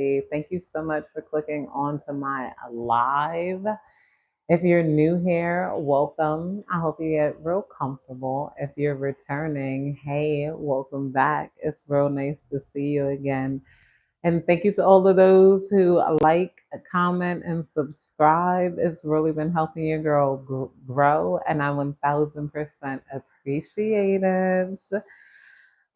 Thank you so much for clicking on to my live. If you're new here, welcome. I hope you get real comfortable. If you're returning, hey, welcome back. It's real nice to see you again. And thank you to all of those who like, comment, and subscribe. It's really been helping your girl grow, and I 1000% appreciate it.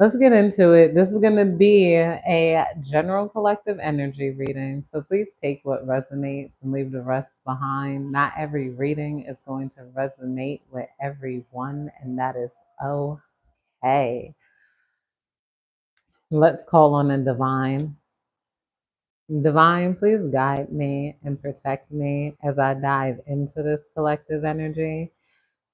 Let's get into it. This is going to be a general collective energy reading. So please take what resonates and leave the rest behind. Not every reading is going to resonate with everyone, and that is okay. Let's call on the divine. Divine, please guide me and protect me as I dive into this collective energy.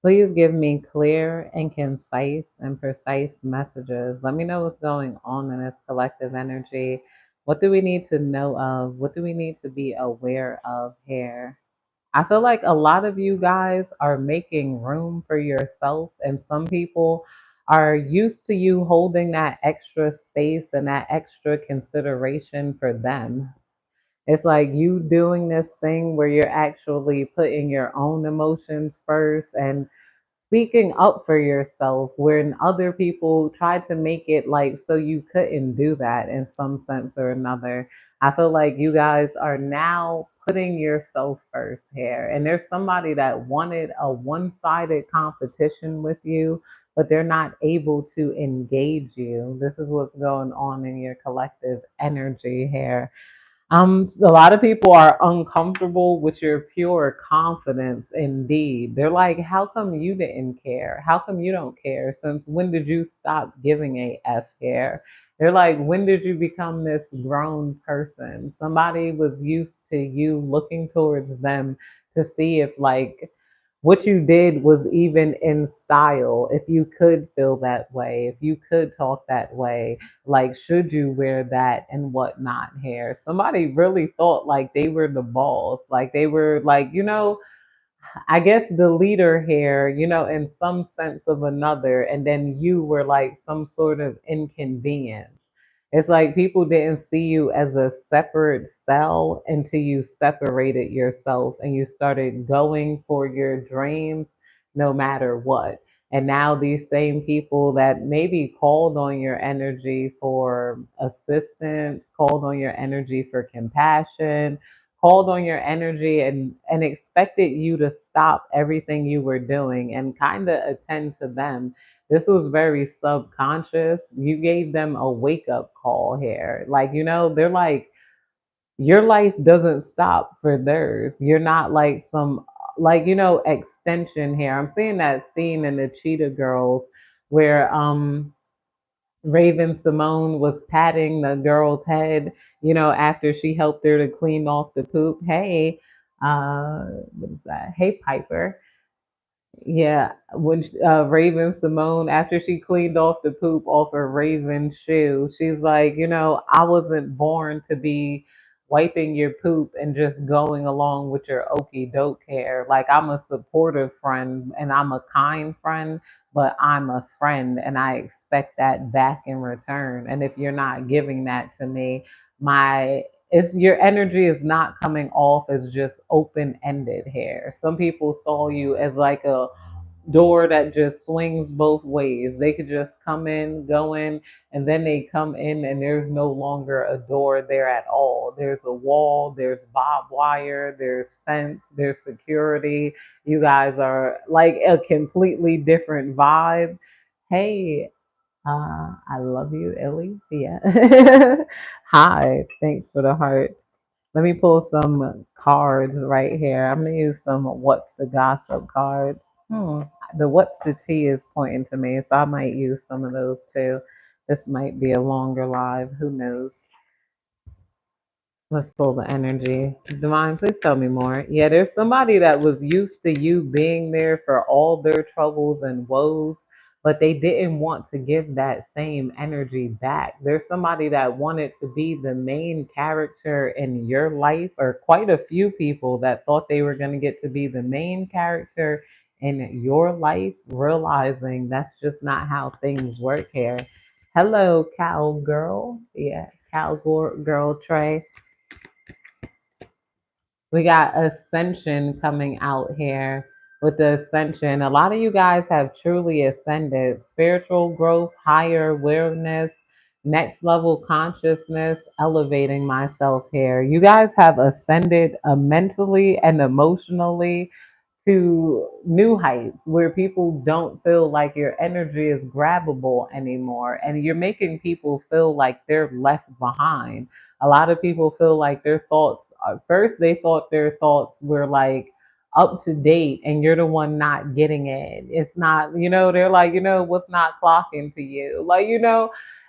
Please give me clear and concise and precise messages. Let me know what's going on in this collective energy. What do we need to know of? What do we need to be aware of here? I feel like a lot of you guys are making room for yourself, and some people are used to you holding that extra space and that extra consideration for them. It's like you doing this thing where you're actually putting your own emotions first and speaking up for yourself, when other people try to make it like so you couldn't do that in some sense or another. I feel like you guys are now putting yourself first here. And there's somebody that wanted a one sided competition with you, but they're not able to engage you. This is what's going on in your collective energy here. A lot of people are uncomfortable with your pure confidence indeed. They're like, how come you didn't care? How come you don't care? Since when did you stop giving a F care? They're like, when did you become this grown person? Somebody was used to you looking towards them to see if like what you did was even in style, if you could feel that way, if you could talk that way, like should you wear that and whatnot here. Somebody really thought like they were the boss, like they were like, I guess the leader here, in some sense of another, and then you were like some sort of inconvenience. It's like people didn't see you as a separate cell until you separated yourself and you started going for your dreams no matter what. And now these same people that maybe called on your energy for assistance, called on your energy for compassion, called on your energy and expected you to stop everything you were doing and kind of attend to them. This was very subconscious. You gave them a wake up call here. Like, they're like, your life doesn't stop for theirs. You're not like some, like, extension here. I'm seeing that scene in the Cheetah Girls where Raven Simone was patting the girl's head, after she helped her to clean off the poop. Hey, what is that? Hey, Piper. Yeah, when Raven Simone, after she cleaned off the poop off her Raven shoe, she's like, I wasn't born to be wiping your poop and just going along with your okey doke hair. Like, I'm a supportive friend and I'm a kind friend, but I'm a friend and I expect that back in return. And if you're not giving that to me, my it's your energy is not coming off as just open ended here. Some people saw you as like a door that just swings both ways. They could just come in, go in, and then they come in, and there's no longer a door there at all. There's a wall, there's barbed wire, there's fence, there's security. You guys are like a completely different vibe. Hey, I love you, Ellie. Yeah. Hi, thanks for the heart. Let me pull some cards right here. I'm gonna use some what's the gossip cards. The what's the tea is pointing to me, so I might use some of those too. This might be a longer live. Who knows? Let's pull the energy. Divine, please tell me more. Yeah, there's somebody that was used to you being there for all their troubles and woes, but they didn't want to give that same energy back. There's somebody that wanted to be the main character in your life, or quite a few people that thought they were going to get to be the main character in your life, realizing that's just not how things work here. Hello, cowgirl. Yeah. cowgirl Trey. We got ascension coming out here with the ascension. A lot of you guys have truly ascended. Spiritual growth, higher awareness, next level consciousness, elevating myself here. You guys have ascended mentally and emotionally to new heights where people don't feel like your energy is grabbable anymore, and you're making people feel like they're left behind. A lot of people feel like their thoughts, first they thought their thoughts were like up to date, and you're the one not getting it. It's not, they're like, what's not clocking to you, like,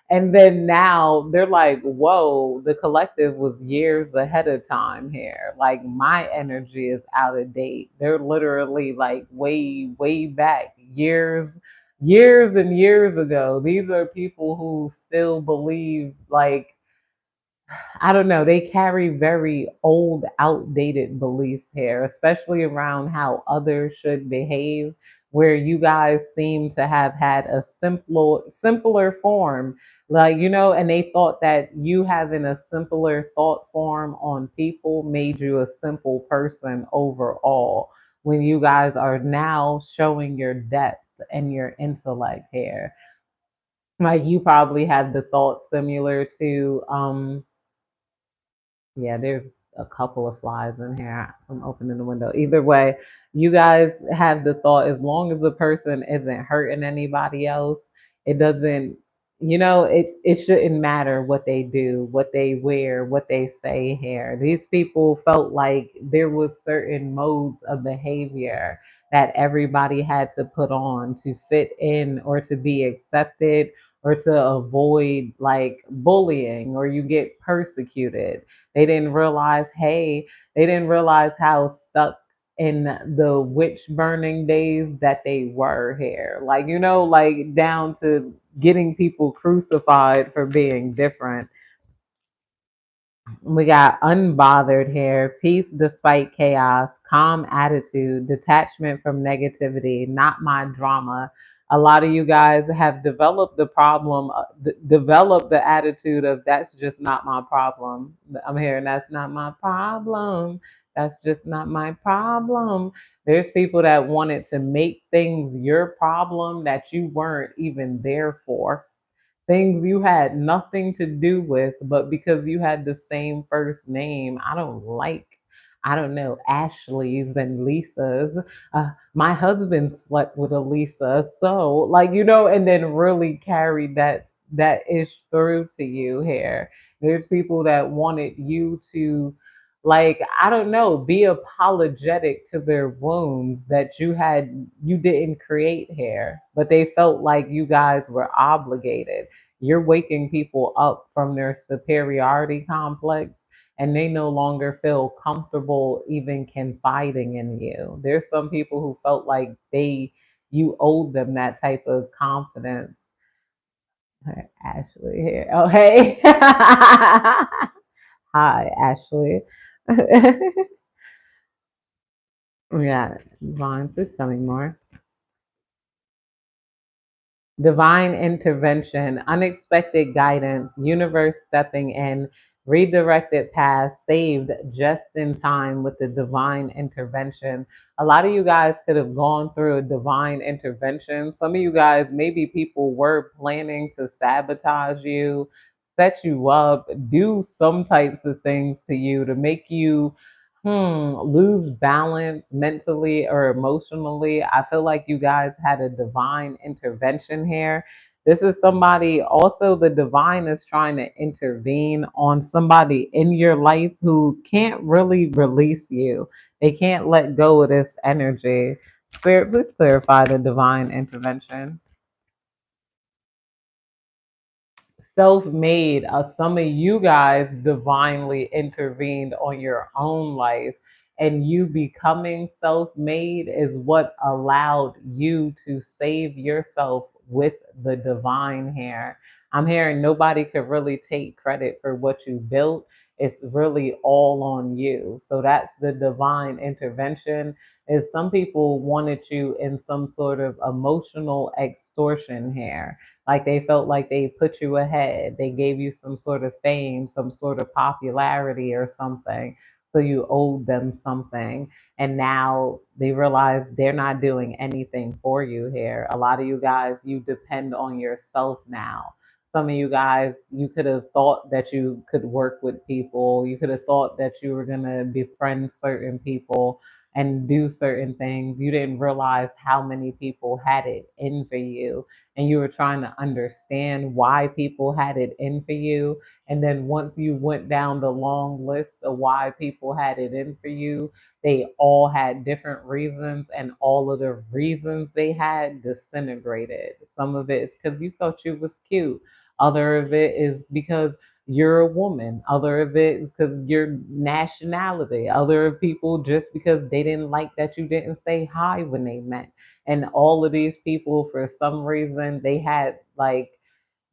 and then now they're like, whoa, the collective was years ahead of time here. Like, my energy is out of date. They're literally like way, way back, years and years ago. These are people who still believe, like, I don't know, they carry very old, outdated beliefs here, especially around how others should behave, where you guys seem to have had a simpler form. Like, and they thought that you having a simpler thought form on people made you a simple person overall, when you guys are now showing your depth and your intellect here. Like, you probably had the thought similar to yeah, there's a couple of flies in here from opening the window. Either way, you guys have the thought, as long as the person isn't hurting anybody else, it doesn't, it shouldn't matter what they do, what they wear, what they say here. These people felt like there was certain modes of behavior that everybody had to put on to fit in or to be accepted or to avoid like bullying or you get persecuted. They didn't realize how stuck in the witch burning days that they were here. Like, like down to getting people crucified for being different. We got unbothered here, peace despite chaos, calm attitude, detachment from negativity, not my drama. A lot of you guys have developed the problem, developed the attitude of that's just not my problem. I'm hearing that's not my problem. That's just not my problem. There's people that wanted to make things your problem that you weren't even there for, things you had nothing to do with, but because you had the same first name, I don't know, Ashley's and Lisa's. My husband slept with a Lisa, so like, and then really carried that ish through to you here. There's people that wanted you to, like, I don't know, be apologetic to their wounds that you didn't create here, but they felt like you guys were obligated. You're waking people up from their superiority complex, and they no longer feel comfortable even confiding in you. There's some people who felt like you owed them that type of confidence. Ashley here. Oh, hey. Hi, Ashley. Yeah, Vaughn, please tell me more. Divine intervention, unexpected guidance, universe stepping in, redirected paths, saved just in time with the divine intervention. A lot of you guys could have gone through a divine intervention. Some of you guys, maybe people were planning to sabotage you, set you up, do some types of things to you to make you lose balance mentally or emotionally. I feel like you guys had a divine intervention here. This is somebody, also, the divine is trying to intervene on somebody in your life who can't really release you. They can't let go of this energy. Spirit, please clarify the divine intervention. Self-made. Some of you guys divinely intervened on your own life, and you becoming self-made is what allowed you to save yourself with the divine here. I'm hearing nobody could really take credit for what you built. It's really all on you. So that's the divine intervention. Is some people wanted you in some sort of emotional extortion here. Like they felt like they put you ahead. They gave you some sort of fame, some sort of popularity or something. So you owed them something. And now they realize they're not doing anything for you here. A lot of you guys, you depend on yourself now. Some of you guys, you could have thought that you could work with people. You could have thought that you were going to befriend certain people and do certain things. You didn't realize how many people had it in for you. And you were trying to understand why people had it in for you. And then once you went down the long list of why people had it in for you, they all had different reasons, and all of the reasons they had disintegrated. Some of it is because you thought you was cute. Other of it is because you're a woman. Other of it is because your nationality. Other people just because they didn't like that you didn't say hi when they met. And all of these people, for some reason, they had like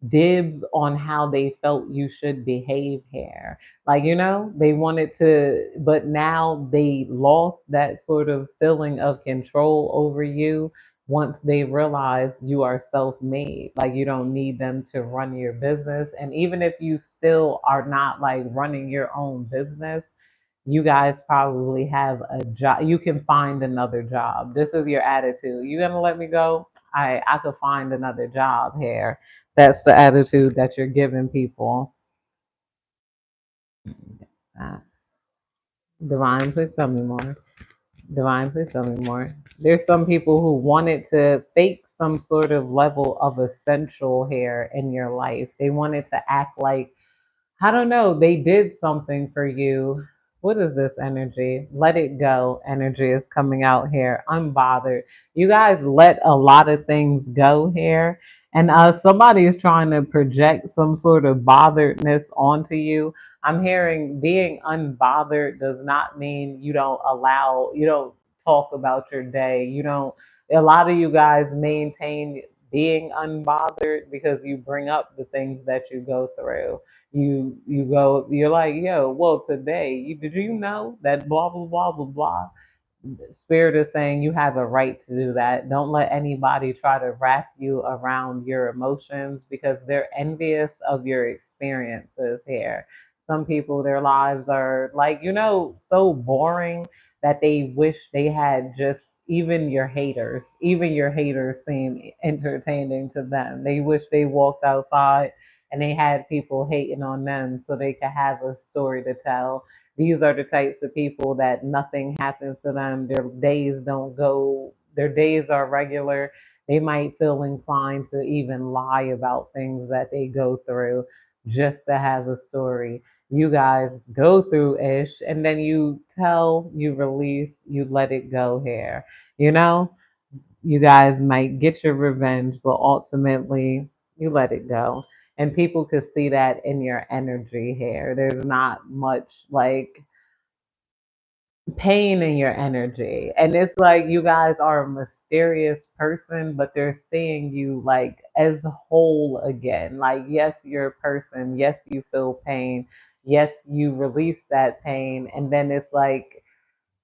dibs on how they felt you should behave here. Like, they wanted to, but now they lost that sort of feeling of control over you once they realize you are self made. Like, you don't need them to run your business. And even if you still are not like running your own business, you guys probably have a job. You can find another job. This is your attitude. You gonna let me go? I could find another job here. That's the attitude that you're giving people. Uh, Divine, please tell me more. Divine, please tell me more. There's some people who wanted to fake some sort of level of essential here in your life. They wanted to act like, I don't know, they did something for you. What is this energy? Let it go. Energy is coming out here. Unbothered. You guys let a lot of things go here. And somebody is trying to project some sort of botheredness onto you. I'm hearing being unbothered does not mean you don't talk about your day. You don't, a lot of you guys maintain being unbothered because you bring up the things that you go through. You're like, yo, well, today, did you know that blah blah blah blah blah? Spirit is saying you have a right to do that. Don't let anybody try to wrap you around your emotions because they're envious of your experiences here. Some people, their lives are like, so boring that they wish they had just even your haters seem entertaining to them. They wish they walked outside and they had people hating on them so they could have a story to tell. These are the types of people that nothing happens to them. Their days are regular. They might feel inclined to even lie about things that they go through just to have a story. You guys go through ish and then you tell, you release, you let it go here. You know, you guys might get your revenge, but ultimately you let it go. And people could see that in your energy here. There's not much like pain in your energy. And it's like you guys are a mysterious person, but they're seeing you like as whole again. Like, yes, you're a person. Yes, you feel pain. Yes, you release that pain. And then it's like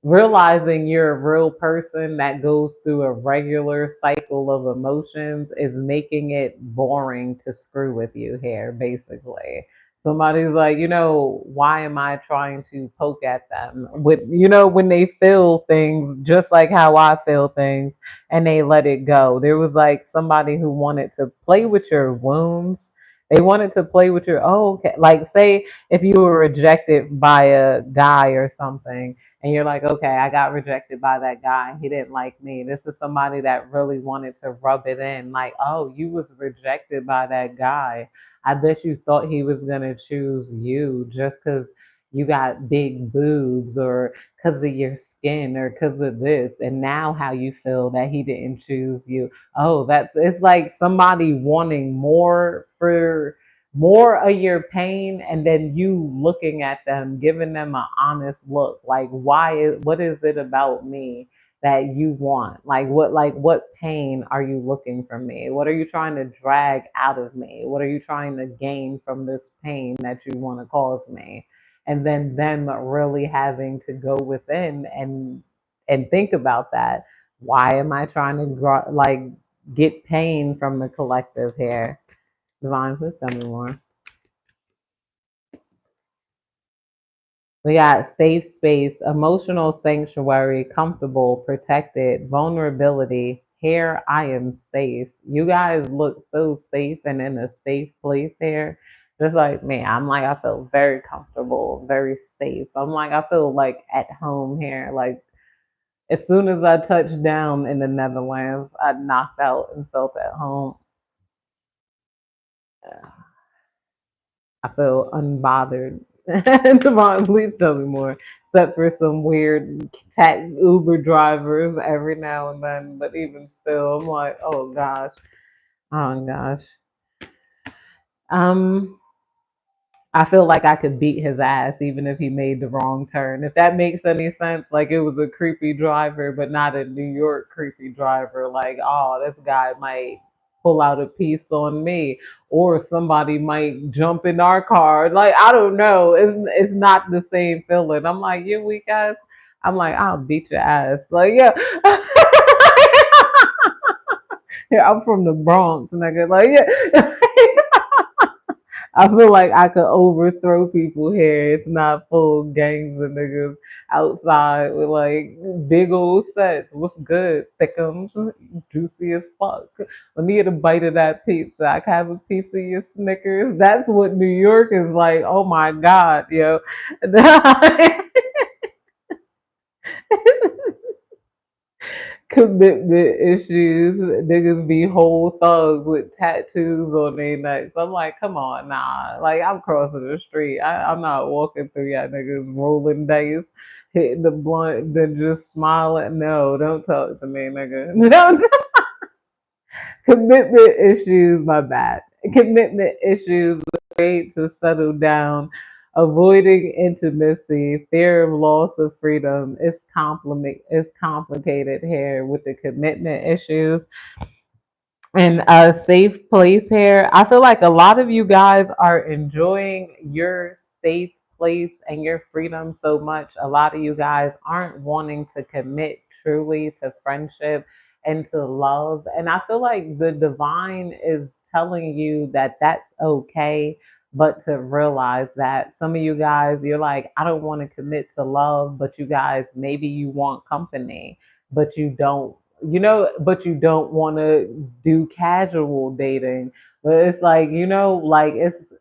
realizing you're a real person that goes through a regular cycle of emotions is making it boring to screw with you here, basically. Somebody's like, why am I trying to poke at them? When they feel things just like how I feel things and they let it go. There was like somebody who wanted to play with your wounds. They wanted to play with your, oh, okay. Like, say if you were rejected by a guy or something and you're like, okay, I got rejected by that guy. He didn't like me. This is somebody that really wanted to rub it in. Like, oh, you was rejected by that guy. I bet you thought he was going to choose you just because you got big boobs or because of your skin or because of this. And now how you feel that he didn't choose you. Oh, it's like somebody wanting more of your pain and then you looking at them, giving them an honest look. Like, what is it about me that you want? What pain are you looking from me? What are you trying to drag out of me? What are you trying to gain from this pain that you want to cause me? And then them really having to go within and think about that. Why am I trying to get pain from the collective here. Divine, please tell me more. We got safe space, emotional sanctuary, comfortable, protected, vulnerability. Here, I am safe. You guys look so safe and in a safe place here. Just like me, I'm like, I feel very comfortable, very safe. I'm like, I feel like at home here. Like, as soon as I touched down in the Netherlands, I knocked out and felt at home. I feel unbothered. Devon, please tell me more. Except for some weird Uber drivers every now and then, but even still, I'm like, oh gosh. Um, I feel like I could beat his ass even if he made the wrong turn. If that makes any sense, like it was a creepy driver, but not a New York creepy driver. Like, oh, this guy might pull out a piece on me, or somebody might jump in our car. Like, I don't know. It's not the same feeling. I'm like, you weak ass. I'm like, I'll beat your ass. Like, yeah. Yeah, I'm from the Bronx, nigga. Like, yeah. I feel like I could overthrow people here. It's not full gangs of niggas outside with like big old sets. What's good? Thickums, juicy as fuck. Let me get a bite of that pizza. I can have a piece of your Snickers. That's what New York is like. Oh my God, yo. Commitment issues. Niggas be whole thugs with tattoos on their necks. I'm like, come on, nah. Like, I'm crossing the street. I'm not walking through y'all niggas rolling dice, hitting the blunt, then just smiling. No, don't talk to me, nigga. Don't commitment issues, my bad. Commitment issues, afraid to settle down, avoiding intimacy, fear of loss of freedom. It's complicated here with the commitment issues and a safe place here. I feel like a lot of you guys are enjoying your safe place and your freedom so much. A lot of you guys aren't wanting to commit truly to friendship and to love. And I feel like the divine is telling you that that's okay, but to realize that some of you guys, you're like, I don't want to commit to love, but you guys, maybe you want company, but you don't but you don't want to do casual dating. But it's like, like it's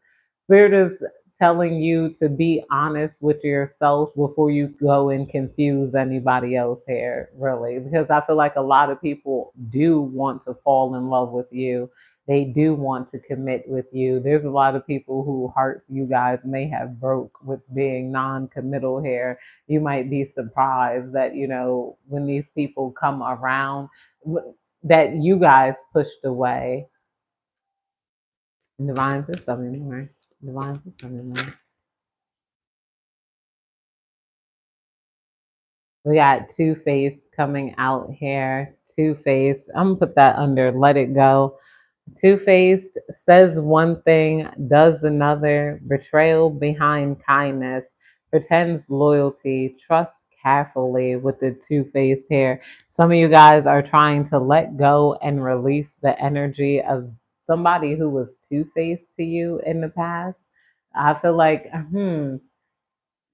spirit is telling you to be honest with yourself before you go and confuse anybody else here, really. Because I feel like a lot of people do want to fall in love with you. They do want to commit with you. There's a lot of people who hearts you guys may have broke with being non-committal here. You might be surprised that, when these people come around, that you guys pushed away. Divine for something more. Divine for something more. We got Two Face coming out here. Two Face. I'm gonna put that under let it go. Two Faced says one thing, does another, betrayal behind kindness, pretends loyalty, trusts carefully with the two faced here. Some of you guys are trying to let go and release the energy of somebody who was two faced to you in the past. I feel like,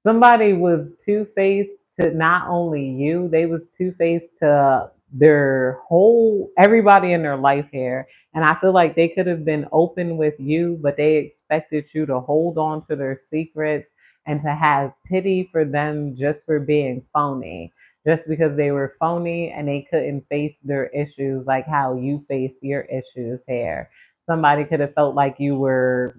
somebody was two-faced to not only you, they was two-faced to their whole everybody in their life here. And I feel like they could have been open with you, but they expected you to hold on to their secrets and to have pity for them just for being phony, just because they were phony and they couldn't face their issues like how you face your issues here. Somebody could have felt like you were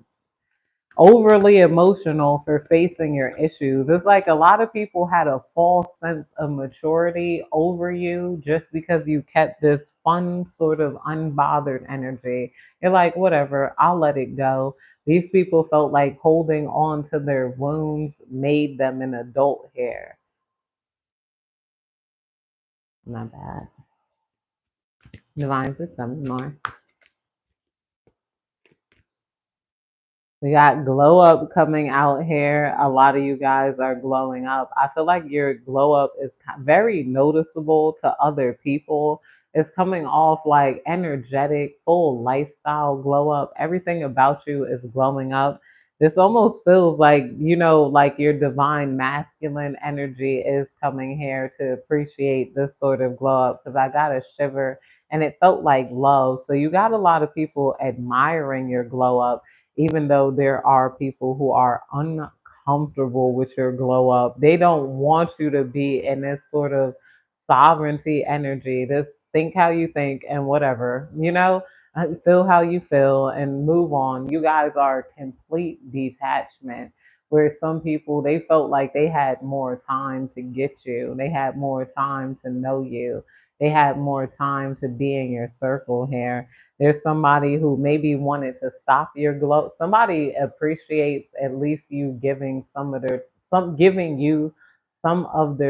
overly emotional for facing your issues. It's like a lot of people had a false sense of maturity over you just because you kept this fun, sort of unbothered energy. You're like, whatever, I'll let it go. These people felt like holding on to their wounds made them an adult here. Not bad. Divine for some more. We got glow up coming out here. A lot of you guys are glowing up. I feel like your glow up is very noticeable to other people. It's coming off like energetic, full lifestyle glow up. Everything about you is glowing up. This almost feels like, like your divine masculine energy is coming here to appreciate this sort of glow up, because I got a shiver and it felt like love. So you got a lot of people admiring your glow up, even though there are people who are uncomfortable with your glow up. They don't want you to be in this sort of sovereignty energy. Just think how you think and whatever, feel how you feel and move on. You guys are complete detachment. Where some people, they felt like they had more time to get you, they had more time to know you, they had more time to be in your circle here. There's somebody who maybe wanted to stop your glow. Somebody appreciates at least you giving giving you some of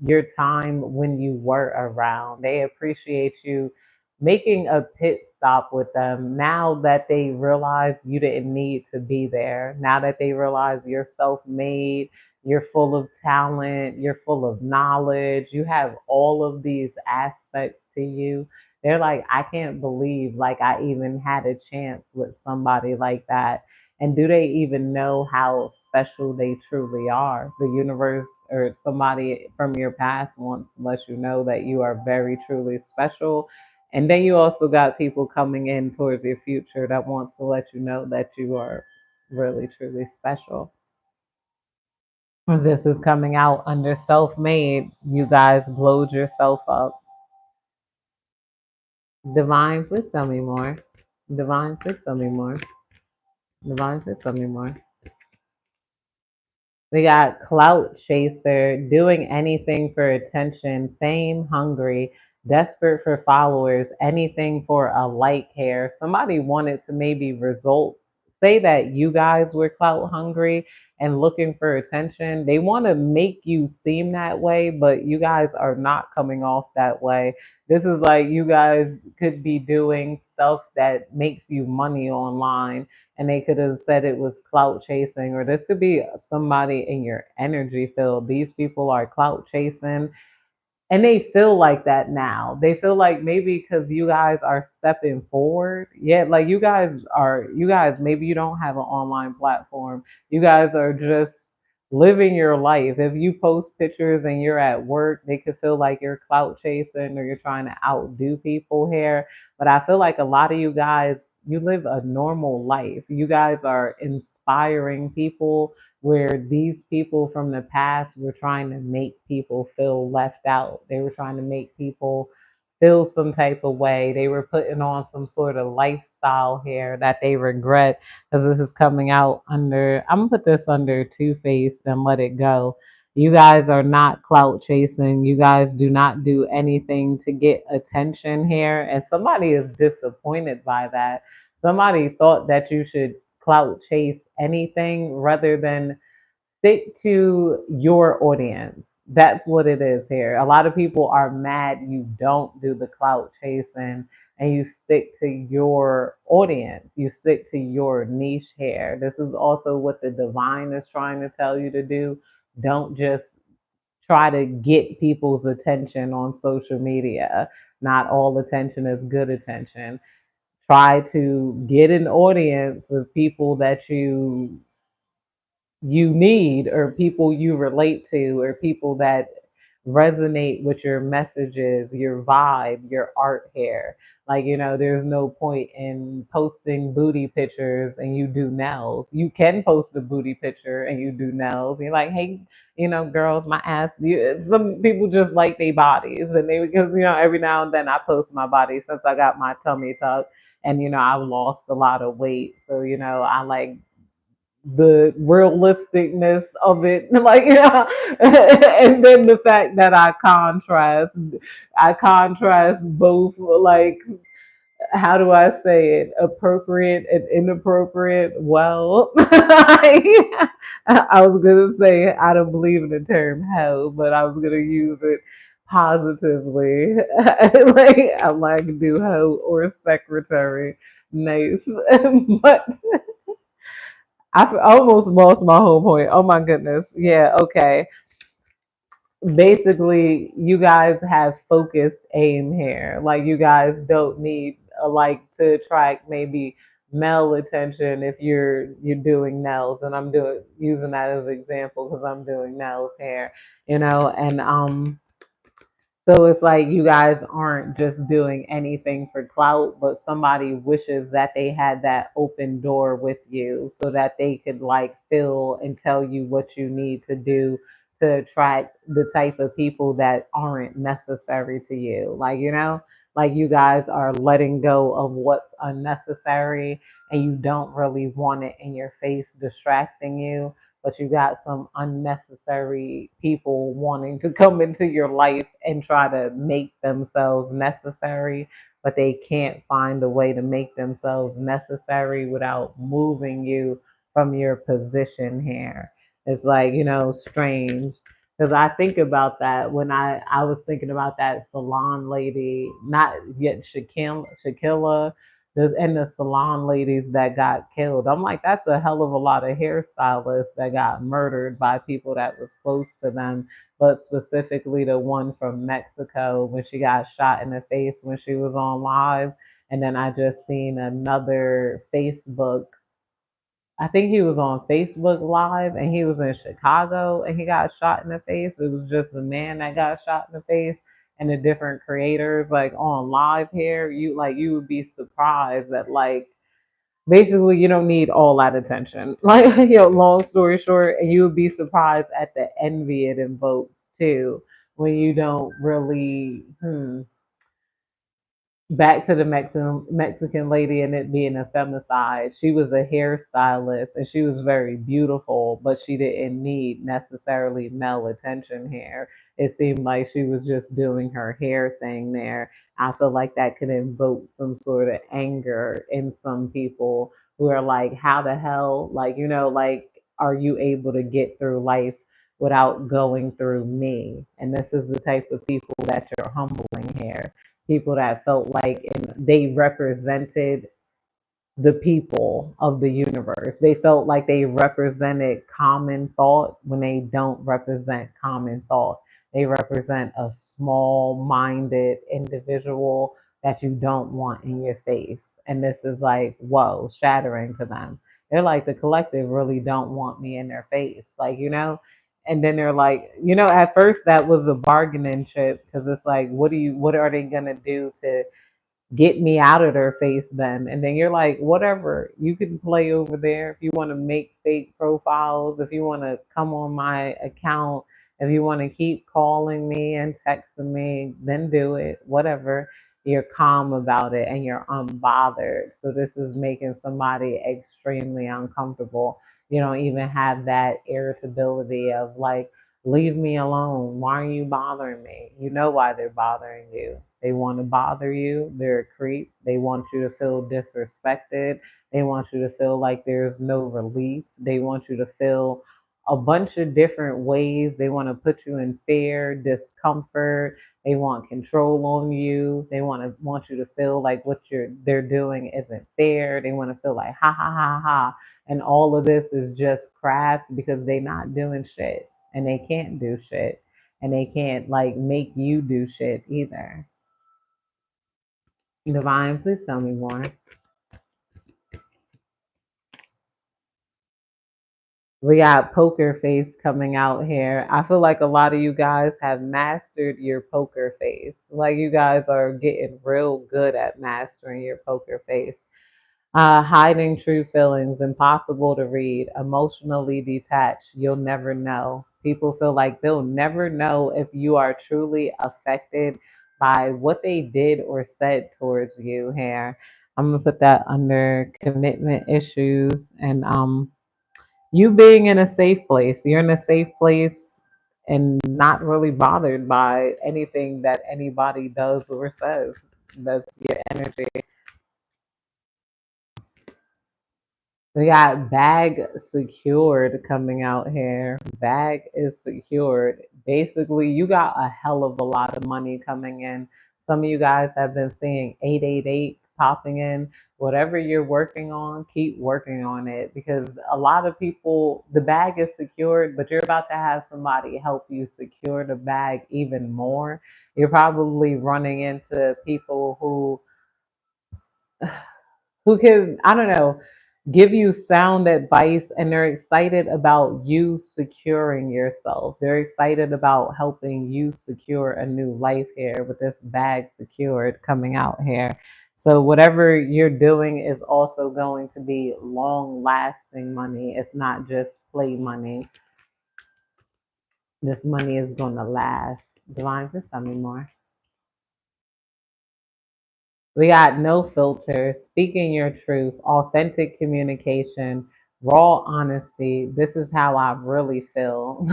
your time when you were around. They appreciate you making a pit stop with them now that they realize you didn't need to be there. Now that they realize you're self-made, you're full of talent, you're full of knowledge, you have all of these aspects to you. They're like, I can't believe like I even had a chance with somebody like that. And do they even know how special they truly are? The universe or somebody from your past wants to let you know that you are very truly special. And then you also got people coming in towards your future that wants to let you know that you are really truly special. This is coming out under self-made. You guys blowed yourself up. Divine, please tell me more. Divine, please tell me more. Divine, please tell me more. We got clout chaser, doing anything for attention, fame hungry, desperate for followers, anything for a like here. Somebody wanted to maybe say that you guys were clout hungry and looking for attention. They want to make you seem that way, but you guys are not coming off that way. This is like you guys could be doing stuff that makes you money online, and they could have said it was clout chasing, or this could be somebody in your energy field. These people are clout chasing, and they feel like that now. They feel like maybe because you guys are stepping forward. Yeah, like you guys, maybe you don't have an online platform. You guys are just living your life. If you post pictures and you're at work, they could feel like you're clout chasing or you're trying to outdo people here. But I feel like a lot of you guys, you live a normal life. You guys are inspiring people, where these people from the past were trying to make people feel left out. They were trying to make people feel some type of way. They were putting on some sort of lifestyle here that they regret, because this is coming out under, I'm gonna put this under two-faced and let it go. You guys are not clout chasing. You guys do not do anything to get attention here. And somebody is disappointed by that. Somebody thought that you should clout chase anything rather than stick to your audience. That's what it is here. A lot of people are mad you don't do the clout chasing and you stick to your audience. You stick to your niche here. This is also what the divine is trying to tell you to do. Don't just try to get people's attention on social media. Not all attention is good attention. Try to get an audience of people that you need, or people you relate to, or people that resonate with your messages, your vibe, your art here. Like, there's no point in posting booty pictures and you do nails. You can post a booty picture and you do nails. You're like, hey, girls, my ass. Some people just like their bodies, and because every now and then I post my body since I got my tummy tuck, and I've lost a lot of weight, so I like the realisticness of it, like, and then the fact that I contrast both, like, how do I say it, appropriate and inappropriate. Well, I was gonna say I don't believe in the term hell, but I was gonna use it positively. Like, I'm like, do hoe or secretary, nice. But I almost lost my whole point. Oh my goodness. Yeah, okay. basically you guys have focused aim here. Like you guys don't need like to attract maybe male attention if you're doing nails, and I'm doing using that as an example because I'm doing nails here, and so it's like you guys aren't just doing anything for clout, but somebody wishes that they had that open door with you so that they could like feel and tell you what you need to do to attract the type of people that aren't necessary to you. Like you guys are letting go of what's unnecessary and you don't really want it in your face distracting you, but you got some unnecessary people wanting to come into your life and try to make themselves necessary, but they can't find a way to make themselves necessary without moving you from your position here. It's like, strange. Because I think about that when I was thinking about that salon lady, not yet Shakila, and the salon ladies that got killed. I'm like, that's a hell of a lot of hairstylists that got murdered by people that was close to them, but specifically the one from Mexico when she got shot in the face when she was on live. And then I just seen another Facebook. I think he was on Facebook Live and he was in Chicago and he got shot in the face. It was just a man that got shot in the face, and the different creators like on live here, you would be surprised that like basically you don't need all that attention. Like, long story short, and you would be surprised at the envy it invokes too when you don't really back to the Mexican lady and it being a femicide. She was a hairstylist and she was very beautiful, but she didn't need necessarily male attention here. It seemed like she was just doing her hair thing there. I feel like that could invoke some sort of anger in some people who are like, how the hell, like, like, are you able to get through life without going through me? And this is the type of people that you're humbling here, people that felt like they represented the people of the universe. They felt like they represented common thought when they don't represent common thought. They represent a small minded individual that you don't want in your face. And this is like, whoa, shattering to them. They're like, the collective really don't want me in their face. Like, and then they're like, at first that was a bargaining chip because it's like, what are they gonna do to get me out of their face then? And then you're like, whatever, you can play over there. If you want to make fake profiles, if you want to come on my account, if you want to keep calling me and texting me, then do it, whatever. You're calm about it and you're unbothered. So this is making somebody extremely uncomfortable. You don't even have that irritability of like, leave me alone. Why are you bothering me? You know why they're bothering you. They want to bother you. They're a creep. They want you to feel disrespected. They want you to feel like there's no relief. They want you to feel a bunch of different ways. They want to put you in fear, discomfort. They want control on you. They want you to feel like what they're doing isn't fair. They want to feel like ha ha ha ha. And all of this is just craft because they're not doing shit and they can't do shit and they can't like make you do shit either. Divine, please tell me more. We got poker face coming out here. I feel like a lot of you guys have mastered your poker face. Like you guys are getting real good at mastering your poker face. Hiding true feelings, impossible to read, emotionally detached, you'll never know. People feel like they'll never know if you are truly affected by what they did or said towards you here. I'm gonna put that under commitment issues and you being in a safe place. You're in a safe place and not really bothered by anything that anybody does or says. That's your energy. We got bag secured coming out here. Bag is secured. Basically, you got a hell of a lot of money coming in. Some of you guys have been seeing 888 popping in, Whatever you're working on, keep working on it, because a lot of people, the bag is secured, but you're about to have somebody help you secure the bag even more. You're probably running into people who can, I don't know, give you sound advice, and they're excited about you securing yourself. They're excited about helping you secure a new life here with this bag secured coming out here. So whatever you're doing is also going to be long lasting money. It's not just play money. This money is going to last. Divine, just tell me more. We got no filter, speaking your truth, authentic communication, raw honesty. This is how I really feel.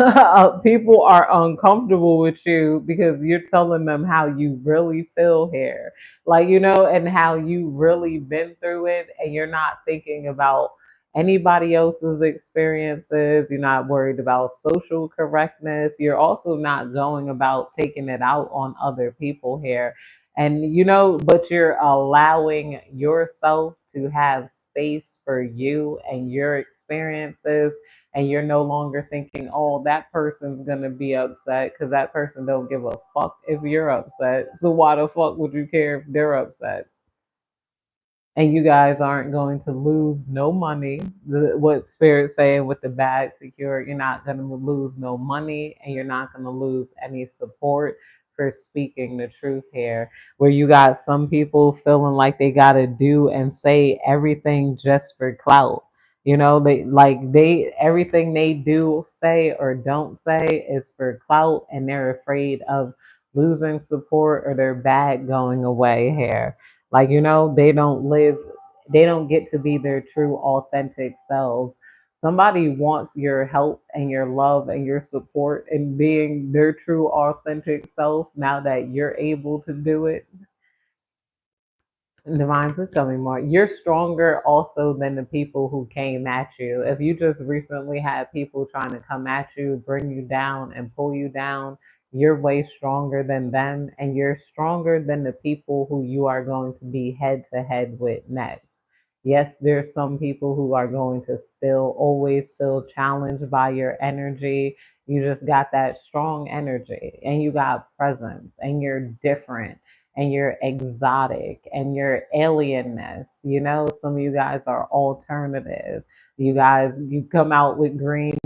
People are uncomfortable with you because you're telling them how you really feel here. Like, and how you really been through it, and you're not thinking about anybody else's experiences. You're not worried about social correctness. You're also not going about taking it out on other people here. And but you're allowing yourself to have space for you and your experiences, and you're no longer thinking, oh, that person's gonna be upset, because that person don't give a fuck if you're upset, so why the fuck would you care if they're upset? And you guys aren't going to lose no money. What Spirit's saying with the bag secure, you're not going to lose no money, and you're not going to lose any support for speaking the truth here. Where you got some people feeling like they got to do and say everything just for clout. They everything they do, say, or don't say is for clout, and they're afraid of losing support or their bag going away here. Like, they don't get to be their true, authentic selves. Somebody wants your help and your love and your support in being their true, authentic self now that you're able to do it. Divine, please tell me more. You're stronger also than the people who came at you. If you just recently had people trying to come at you, bring you down, and pull you down, you're way stronger than them, and you're stronger than the people who you are going to be head to head with next. Yes, there's some people who are going to still always feel challenged by your energy. You just got that strong energy, and you got presence, and you're different, and you're exotic, and your alienness. Some of you guys are alternative. You guys, you come out with green,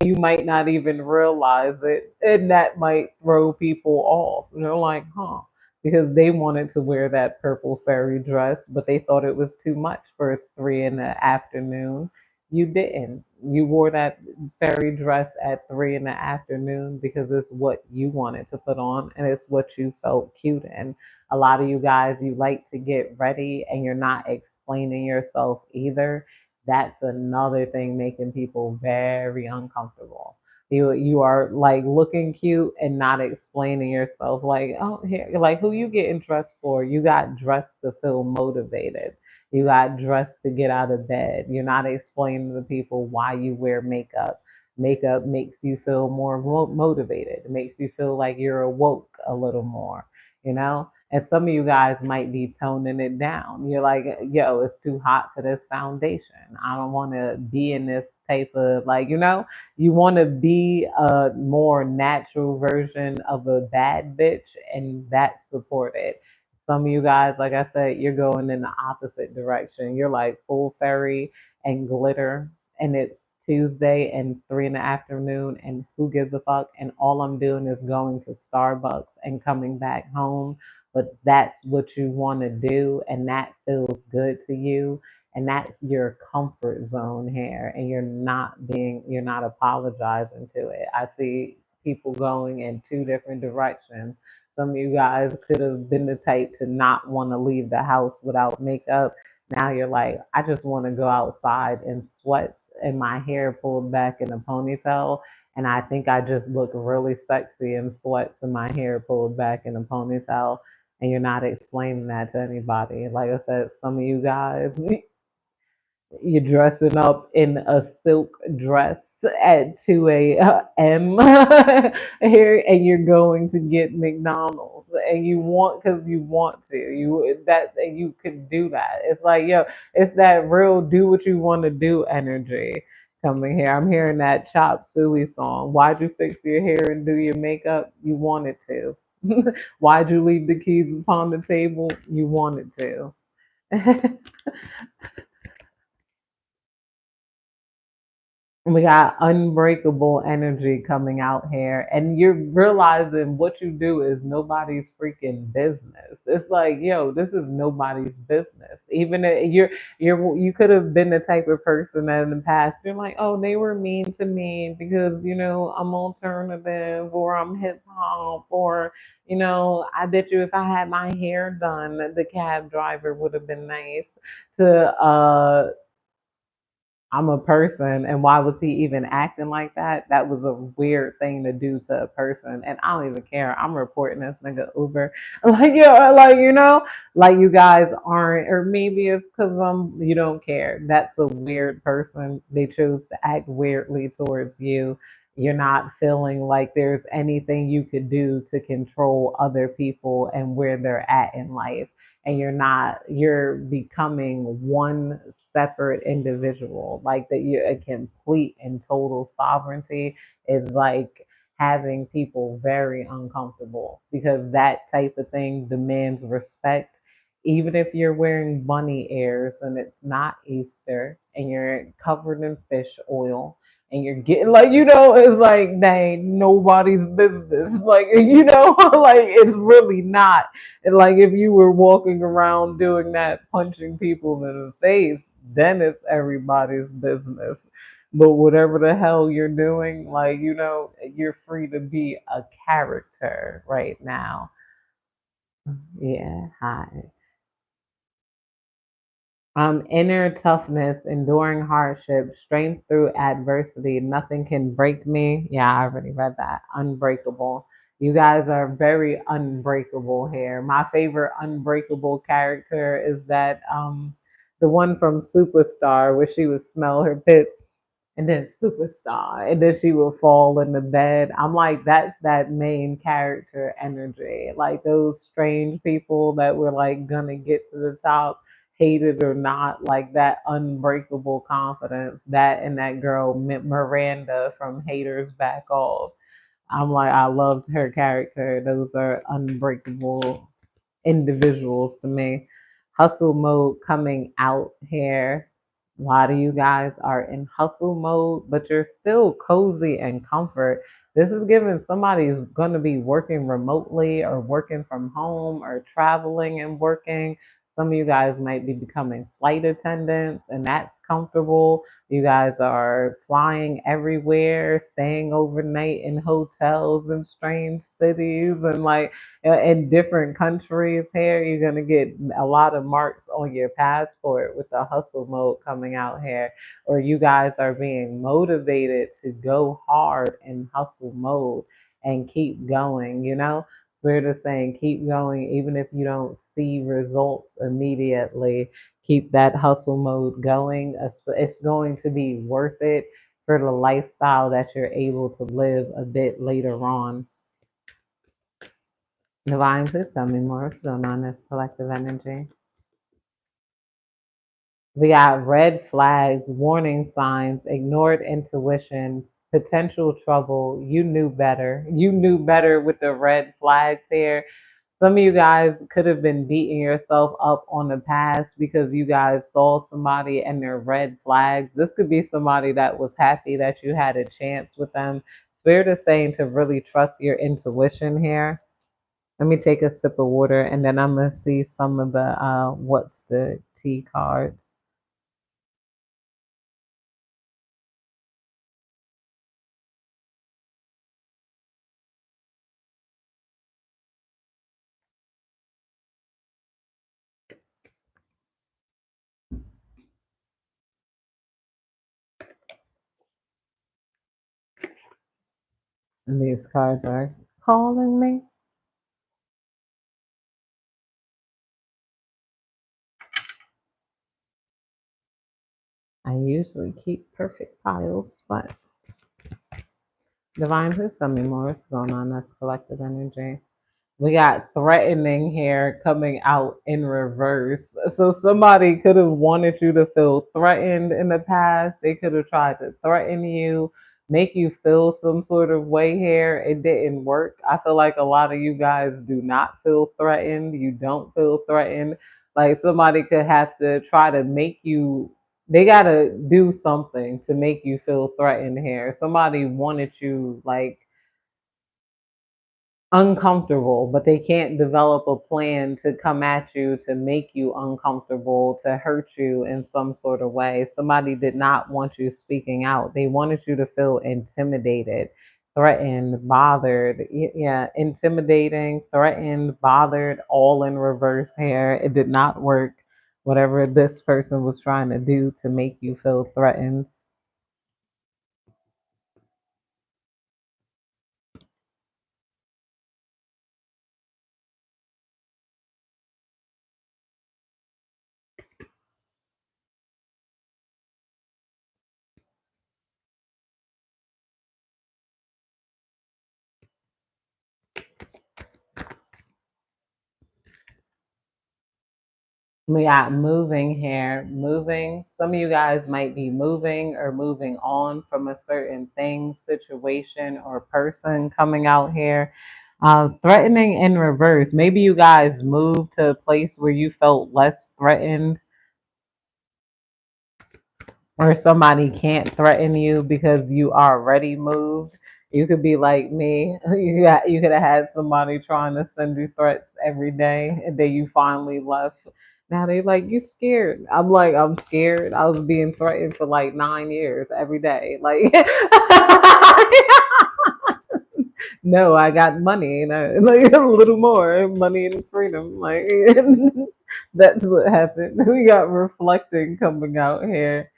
you might not even realize it, and that might throw people off. And they're like, huh, because they wanted to wear that purple fairy dress, but they thought it was too much for 3 in the afternoon. You didn't. You wore that fairy dress at 3 in the afternoon because it's what you wanted to put on, and it's what you felt cute in. A lot of you guys, you like to get ready and you're not explaining yourself either. That's another thing making people very uncomfortable. You are like looking cute and not explaining yourself. Like, oh, here, like, who you getting dressed for? You got dressed to feel motivated. You got dressed to get out of bed. You're not explaining to people why you wear makeup. Makeup makes you feel more motivated. It makes you feel like you're awoke a little more, you know? And some of you guys might be toning it down. You're like, yo, it's too hot for this foundation. I don't want to be in this type of, like, you want to be a more natural version of a bad bitch, and that's supported. Some of you guys, like I said, you're going in the opposite direction. You're like full fairy and glitter, and it's Tuesday and 3 in the afternoon, and who gives a fuck? And all I'm doing is going to Starbucks and coming back home. But that's what you want to do, and that feels good to you, and that's your comfort zone here, and you're not apologizing to it. I see people going in 2 different directions. Some of you guys could have been the type to not want to leave the house without makeup. Now you're like, I just want to go outside in sweats and my hair pulled back in a ponytail. And I think I just look really sexy in sweats and my hair pulled back in a ponytail. And you're not explaining that to anybody. Like I said, some of you guys, You're dressing up in a silk dress at 2 a.m. here, and you're going to get McDonald's, and you want because you want to. And you can do that. It's like, yo, it's that real do what you want to do energy coming here. I'm hearing that Chop Suey song. Why'd you fix your hair and do your makeup? You wanted to. Why'd you leave the keys upon the table? You wanted to. We got unbreakable energy coming out here, and you're realizing what you do is nobody's freaking business. It's like, yo, this is nobody's business. Even if you could have been the type of person that in the past you're like, oh, they were mean to me because I'm alternative or I'm hip hop or I bet you if I had my hair done, the cab driver would have been nice to I'm a person, and why was he even acting like that? That was a weird thing to do to a person, and I don't even care. I'm reporting this nigga Uber, like you guys aren't, or maybe it's because you don't care. That's a weird person. They chose to act weirdly towards you. You're not feeling like there's anything you could do to control other people and where they're at in life, and you're becoming one separate individual, like that you're a complete and total sovereignty is like having people very uncomfortable because that type of thing demands respect. Even if you're wearing bunny ears and it's not Easter and you're covered in fish oil and you're getting like it's like dang nobody's business, like like it's really not. And like if you were walking around doing that, punching people in the face, then it's everybody's business. But whatever the hell you're doing, like, you're free to be a character right now. Yeah, hi. Inner toughness, enduring hardship, strength through adversity. Nothing can break me. Yeah, I already read that. Unbreakable. You guys are very unbreakable here. My favorite unbreakable character is that the one from Superstar where she would smell her pits and then superstar, and then she will fall in the bed. I'm like, that's that main character energy. Like those strange people that were like gonna get to the top, hated or not, like that unbreakable confidence. That and that girl Miranda from Haters Back Off. I'm like, I loved her character. Those are unbreakable individuals to me. Hustle mode coming out here. A lot of you guys are in hustle mode, but you're still cozy and comfort. This is giving somebody's going to be working remotely or working from home or traveling and working. Some of you guys might be becoming flight attendants, and that's comfortable. You guys are flying everywhere, staying overnight in hotels in strange cities, and like in different countries here. You're going to get a lot of marks on your passport with the hustle mode coming out here, or you guys are being motivated to go hard in hustle mode and keep going, Spirit is saying keep going even if you don't see results immediately. Keep that hustle mode going. It's going to be worth it for the lifestyle that you're able to live a bit later on. Divine, please tell me more. What's going on in this collective energy? We got red flags, warning signs, ignored intuition, potential trouble. You knew better. You knew better with the red flags here. Some of you guys could have been beating yourself up on the past because you guys saw somebody and their red flags. This could be somebody that was happy that you had a chance with them. Spirit is saying to really trust your intuition here. Let me take a sip of water and then I'm gonna see some of the what's the tea cards. And these cards are calling me. I usually keep perfect piles, but Divine, please tell me more. What's going on? That's collective energy. We got threatening here coming out in reverse. So somebody could have wanted you to feel threatened in the past. They could have tried to threaten you, make you feel some sort of way here. It didn't work. I feel like a lot of you guys do not feel threatened. You don't feel threatened. Like somebody could have to try to make you, they got to do something to make you feel threatened here. Somebody wanted you like uncomfortable, but they can't develop a plan to come at you to make you uncomfortable, to hurt you in some sort of way. Somebody did not want you speaking out. They wanted you to feel intimidated, threatened, bothered. Yeah, intimidating, threatened, bothered, all in reverse here. It did not work. Whatever this person was trying to do to make you feel threatened. We got moving here, moving. Some of you guys might be moving or moving on from a certain thing, situation, or person coming out here. Threatening in reverse. Maybe you guys moved to a place where you felt less threatened, or somebody can't threaten you because you already moved. You could be like me. You could have had somebody trying to send you threats every day, and then you finally left. Now they like, you scared. I'm like, I'm scared. I was being threatened for like 9 years every day. Like, no, I got money, like a little more money and freedom. Like, that's what happened. We got reflecting coming out here,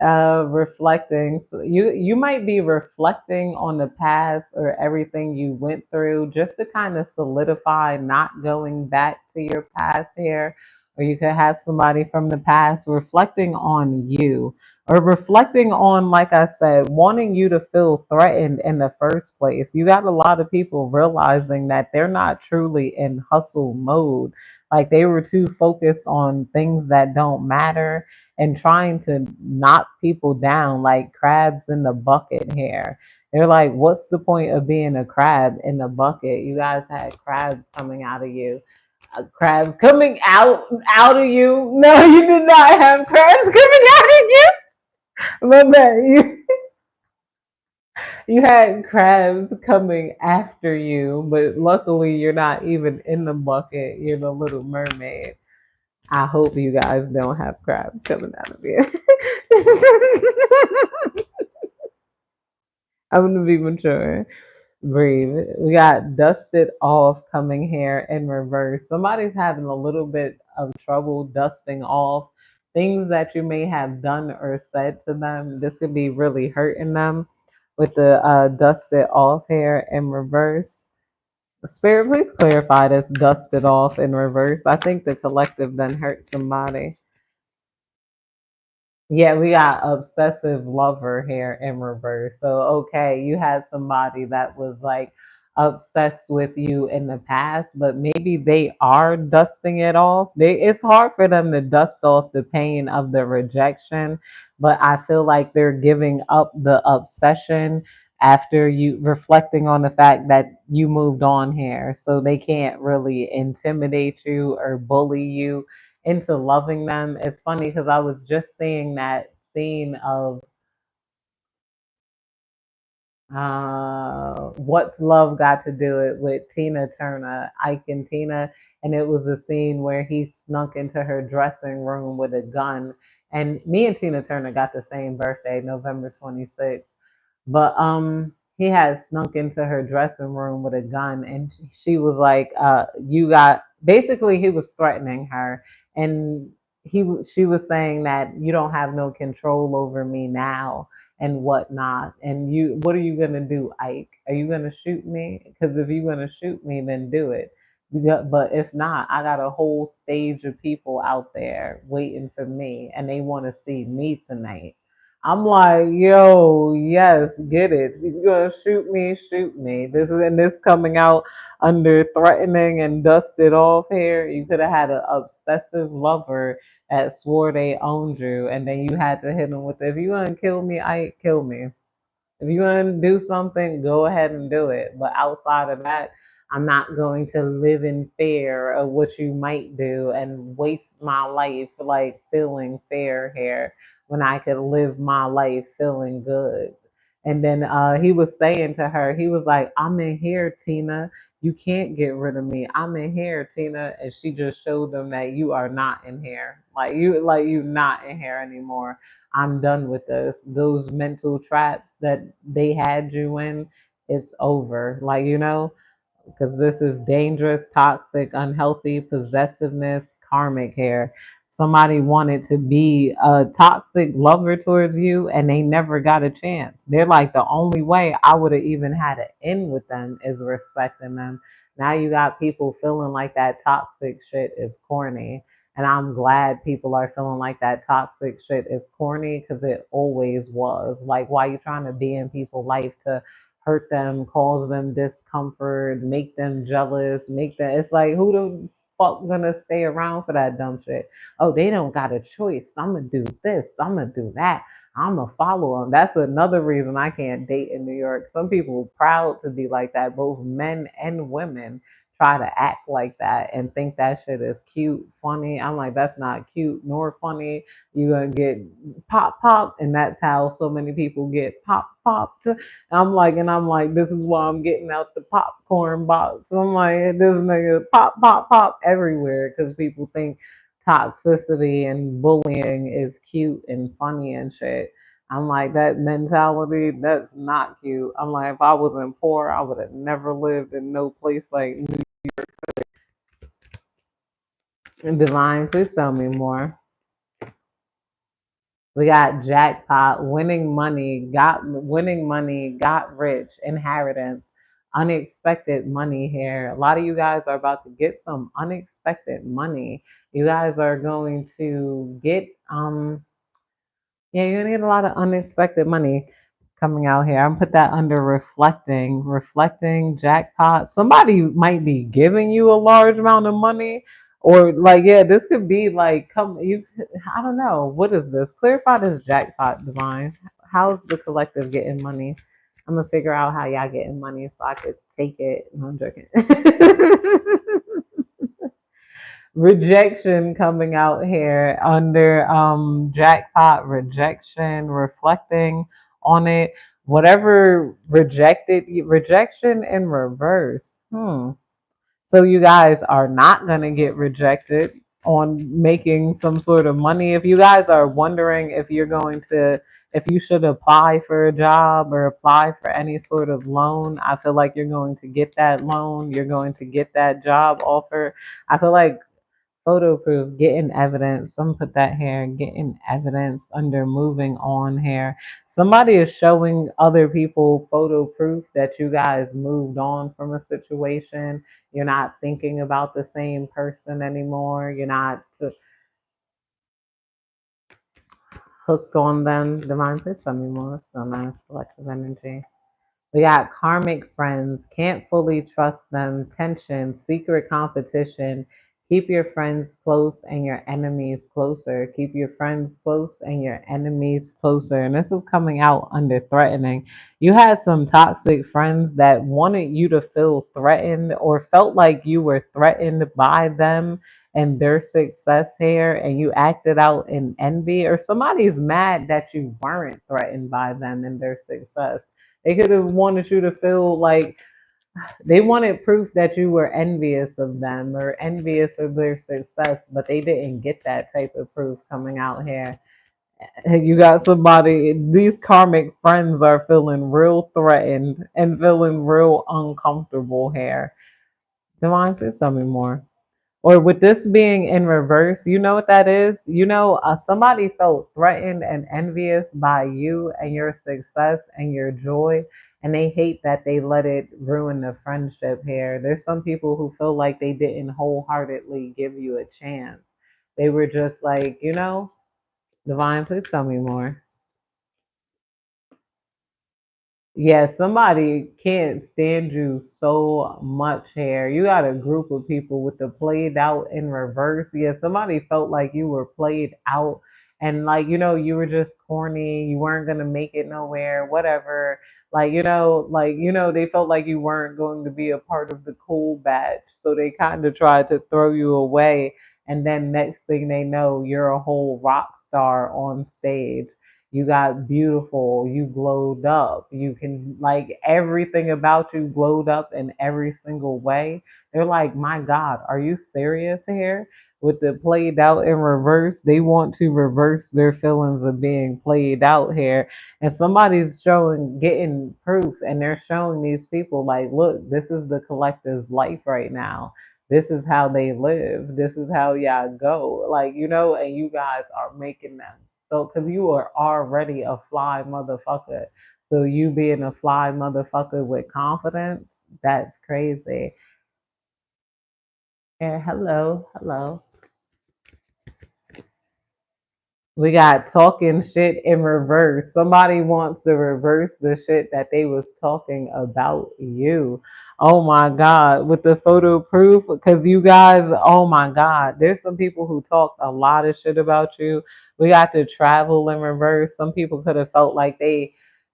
reflecting. So you might be reflecting on the past or everything you went through just to kind of solidify not going back to your past here. Or you could have somebody from the past reflecting on you, or reflecting on, like I said, wanting you to feel threatened in the first place. You got a lot of people realizing that they're not truly in hustle mode. Like they were too focused on things that don't matter and trying to knock people down like crabs in the bucket here. They're like, what's the point of being a crab in the bucket? You guys had crabs coming out of you. Crabs coming out of you. No, you did not have crabs coming out of you. But you had crabs coming after you, but luckily you're not even in the bucket. You're the little mermaid. I hope you guys don't have crabs coming out of you. I'm gonna be mature. Breathe. We got dusted off coming here in reverse. Somebody's having a little bit of trouble dusting off things that you may have done or said to them. This could be really hurting them with the dusted off here in reverse. Spirit, please clarify this dusted off in reverse. I think the collective then hurt somebody. Yeah, we got obsessive lover here in reverse. So, okay, you had somebody that was like obsessed with you in the past, but maybe they are dusting it off. It's hard for them to dust off the pain of the rejection, but I feel like they're giving up the obsession after you reflecting on the fact that you moved on here. So they can't really intimidate you or bully you into loving them. It's funny because I was just seeing that scene of What's Love Got to Do It with Tina Turner, Ike and Tina. And it was a scene where he snuck into her dressing room with a gun. And me and Tina Turner got the same birthday, November 26th. But he had snuck into her dressing room with a gun, and she was like, you got, basically he was threatening her, and she was saying that you don't have no control over me now and whatnot. And what are you gonna do, Ike? Are you gonna shoot me? Because if you're gonna shoot me, then do it. Yeah, but if not, I got a whole stage of people out there waiting for me and they want to see me tonight. I'm like, yo, yes, get it. If you're gonna shoot me, shoot me. This coming out under threatening and dusted off here. You could have had an obsessive lover that swore they owned you, and then you had to hit them with, if you gonna kill me, I kill me. If you want to do something, go ahead and do it. But outside of that, I'm not going to live in fear of what you might do and waste my life like feeling fair here when I could live my life feeling good. And then he was saying to her, he was like, I'm in here, Tina. You can't get rid of me. I'm in here, Tina. And she just showed them that you are not in here. Like you not in here anymore. I'm done with this. Those mental traps that they had you in, it's over. Like, because this is dangerous, toxic, unhealthy, possessiveness, karmic here. Somebody wanted to be a toxic lover towards you and they never got a chance. They're like, the only way I would have even had an in with them is respecting them. Now you got people feeling like that toxic shit is corny. And I'm glad people are feeling like that toxic shit is corny because it always was. Like, why you trying to be in people's life to hurt them, cause them discomfort, make them jealous, make them. It's like, who the fuck gonna stay around for that dumb shit? Oh, they don't got a choice. I'm gonna do this. I'm gonna do that. I'm gonna follow them. That's another reason I can't date in New York. Some people are proud to be like that, both men and women try to act like that and think that shit is cute, funny. I'm like, that's not cute nor funny. You're gonna get pop pop, and that's how so many people get pop popped. And I'm like, this is why I'm getting out the popcorn box. I'm like, this nigga pop pop pop everywhere because people think toxicity and bullying is cute and funny and shit. I'm like, that mentality, that's not cute. I'm like, if I wasn't poor, I would have never lived in no place like Divine. Please tell me more. We got jackpot, winning money, got rich, inheritance, unexpected money here. A lot of you guys are about to get some unexpected money. You guys are going to get yeah, you're gonna get a lot of unexpected money coming out here. I'm gonna put that under reflecting, jackpot. Somebody might be giving you a large amount of money, or like, yeah, this could be like, I don't know, what is this? Clarify this jackpot, Divine. How's the collective getting money? I'm gonna figure out how y'all getting money so I could take it. No, I'm joking. Rejection coming out here under jackpot, rejection, reflecting on it, whatever rejection in reverse. So you guys are not going to get rejected on making some sort of money. If you guys are wondering if you should apply for a job or apply for any sort of loan, I feel like you're going to get that loan. You're going to get that job offer. I feel like photo proof, getting evidence. Some put that here, getting evidence under moving on here. Somebody is showing other people photo proof that you guys moved on from a situation. You're not thinking about the same person anymore. You're not hooked on them. Divine, please tell me more. So nice collective energy. We got karmic friends, can't fully trust them, tension, secret competition. Keep your friends close and your enemies closer. Keep your friends close and your enemies closer. And this is coming out under threatening. You had some toxic friends that wanted you to feel threatened or felt like you were threatened by them and their success here, and you acted out in envy, or somebody's mad that you weren't threatened by them and their success. They could have wanted you to feel like they wanted proof that you were envious of them or envious of their success, but they didn't get that type of proof coming out here. You got somebody, these karmic friends are feeling real threatened and feeling real uncomfortable here. Divine, please tell me more. Or with this being in reverse, you know what that is? Somebody felt threatened and envious by you and your success and your joy. and they hate that they let it ruin the friendship here. There's some people who feel like they didn't wholeheartedly give you a chance. They were just like, Divine, please tell me more. Yeah, somebody can't stand you so much here. You got a group of people with the played out in reverse. Yeah, somebody felt like you were played out and like, you were just corny. You weren't going to make it nowhere, whatever. They felt like you weren't going to be a part of the cool batch. So they kind of tried to throw you away. And then next thing they know, you're a whole rock star on stage. You got beautiful, you glowed up, you can like everything about you glowed up in every single way. They're like, my God, are you serious here? With the played out in reverse, they want to reverse their feelings of being played out here. And somebody's getting proof, and they're showing these people, like, look, this is the collective's life right now. This is how they live. This is how y'all go. And you guys are making them so, because you are already a fly motherfucker. So you being a fly motherfucker with confidence, that's crazy. Yeah, hello, hello. We got talking shit in reverse. Somebody wants to reverse the shit that they was talking about you. Oh my God. With the photo proof, because you guys, oh my God, there's some people who talked a lot of shit about you. We got to travel in reverse. Some people could have felt like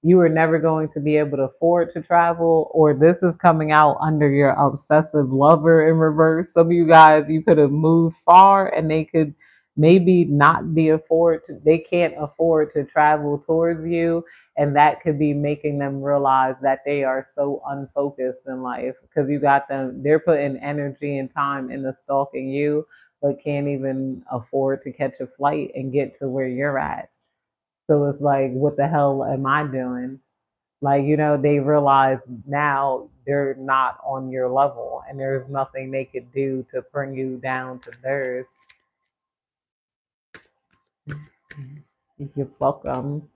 you were never going to be able to afford to travel, or this is coming out under your obsessive lover in reverse. Some of you guys, you could have moved far and they could maybe not they can't afford to travel towards you, and that could be making them realize that they are so unfocused in life because you got them, they're putting energy and time into stalking you but can't even afford to catch a flight and get to where you're at. So it's like, what the hell am I doing? They realize now they're not on your level and there's nothing they could do to bring you down to theirs. You're welcome.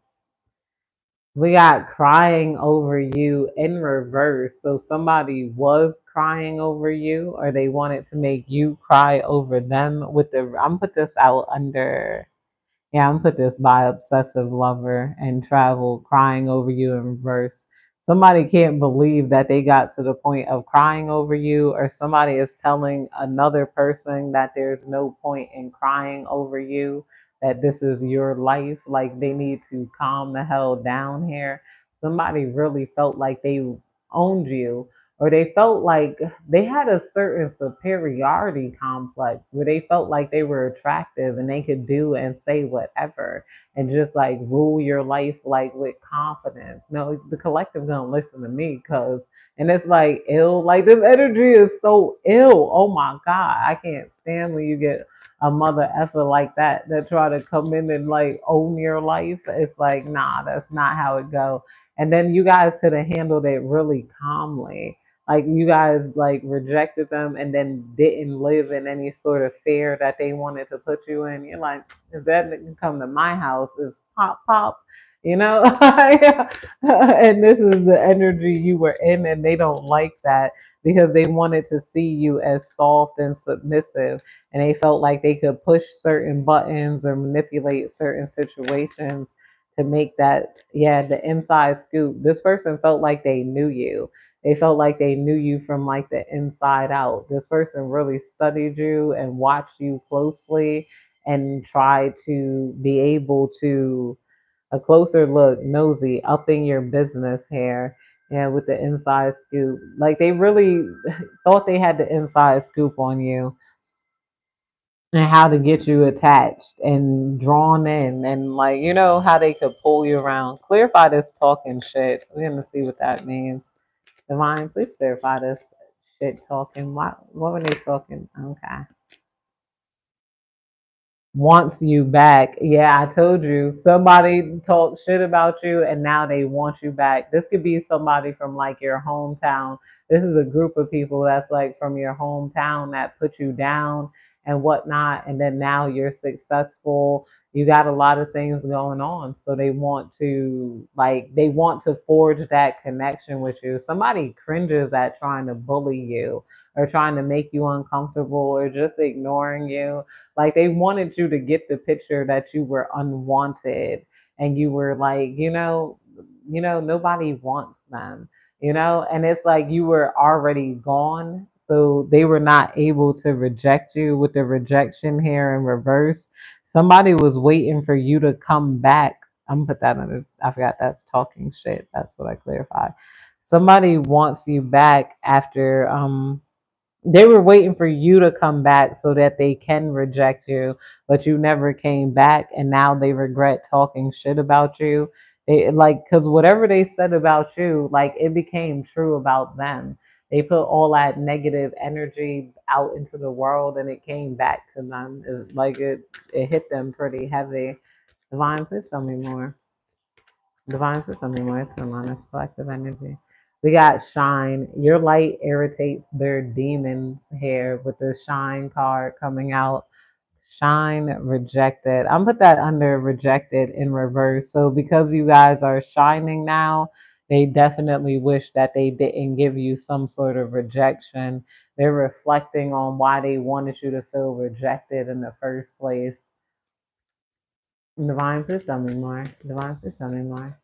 We got crying over you in reverse. So somebody was crying over you, or they wanted to make you cry over them. I'm put this out under. Yeah, I'm put this by obsessive lover and travel crying over you in reverse. Somebody can't believe that they got to the point of crying over you, or somebody is telling another person that there's no point in crying over you, that this is your life. Like they need to calm the hell down here. Somebody really felt like they owned you, or they felt like they had a certain superiority complex where they felt like they were attractive and they could do and say whatever and just like rule your life like with confidence. No, the collective don't listen to me because, and it's like ill, like this energy is so ill. Oh my God, I can't stand when you get a mother effer like that try to come in and like own your life. It's like, nah, that's not how it go. And then you guys could have handled it really calmly, like you guys like rejected them and then didn't live in any sort of fear that they wanted to put you in. You're like, if that nigga come to my house, is pop pop, you know? And this is the energy you were in, and they don't like that because they wanted to see you as soft and submissive, and they felt like they could push certain buttons or manipulate certain situations to make that, yeah, the inside scoop. This person felt like they knew you. They felt like they knew you from like the inside out. This person really studied you and watched you closely and tried to be able to a closer look, nosy, upping your business here. And with the inside scoop, like they really thought they had the inside scoop on you and how to get you attached and drawn in, and like how they could pull you around. Clarify this talking shit. We're gonna see what that means. Divine, please verify this shit talking. What were they talking? Okay. Wants you back. Yeah, I told you. Somebody talked shit about you and now they want you back. This could be somebody from like your hometown. This is a group of people that's like from your hometown that put you down and whatnot. And then now you're successful. You got a lot of things going on. So they want to forge that connection with you. Somebody cringes at trying to bully you or trying to make you uncomfortable or just ignoring you. Like they wanted you to get the picture that you were unwanted and you were like, nobody wants them, and it's like you were already gone. So they were not able to reject you with the rejection here in reverse. Somebody was waiting for you to come back. I'm gonna put that under, I forgot that's talking shit. That's what I clarified. Somebody wants you back after they were waiting for you to come back so that they can reject you, but you never came back, and now they regret talking shit about you. They like because whatever they said about you, like it became true about them. They put all that negative energy out into the world, and it came back to them. It's like it hit them pretty heavy. Divine, please tell me more. Divine, please tell me more. It's going on. It's collective energy. We got shine. Your light irritates their demons here with the shine card coming out. Shine rejected. I'm put that under rejected in reverse. So because you guys are shining now, they definitely wish that they didn't give you some sort of rejection. They're reflecting on why they wanted you to feel rejected in the first place. Divine, please tell me more. Divine, please tell me more.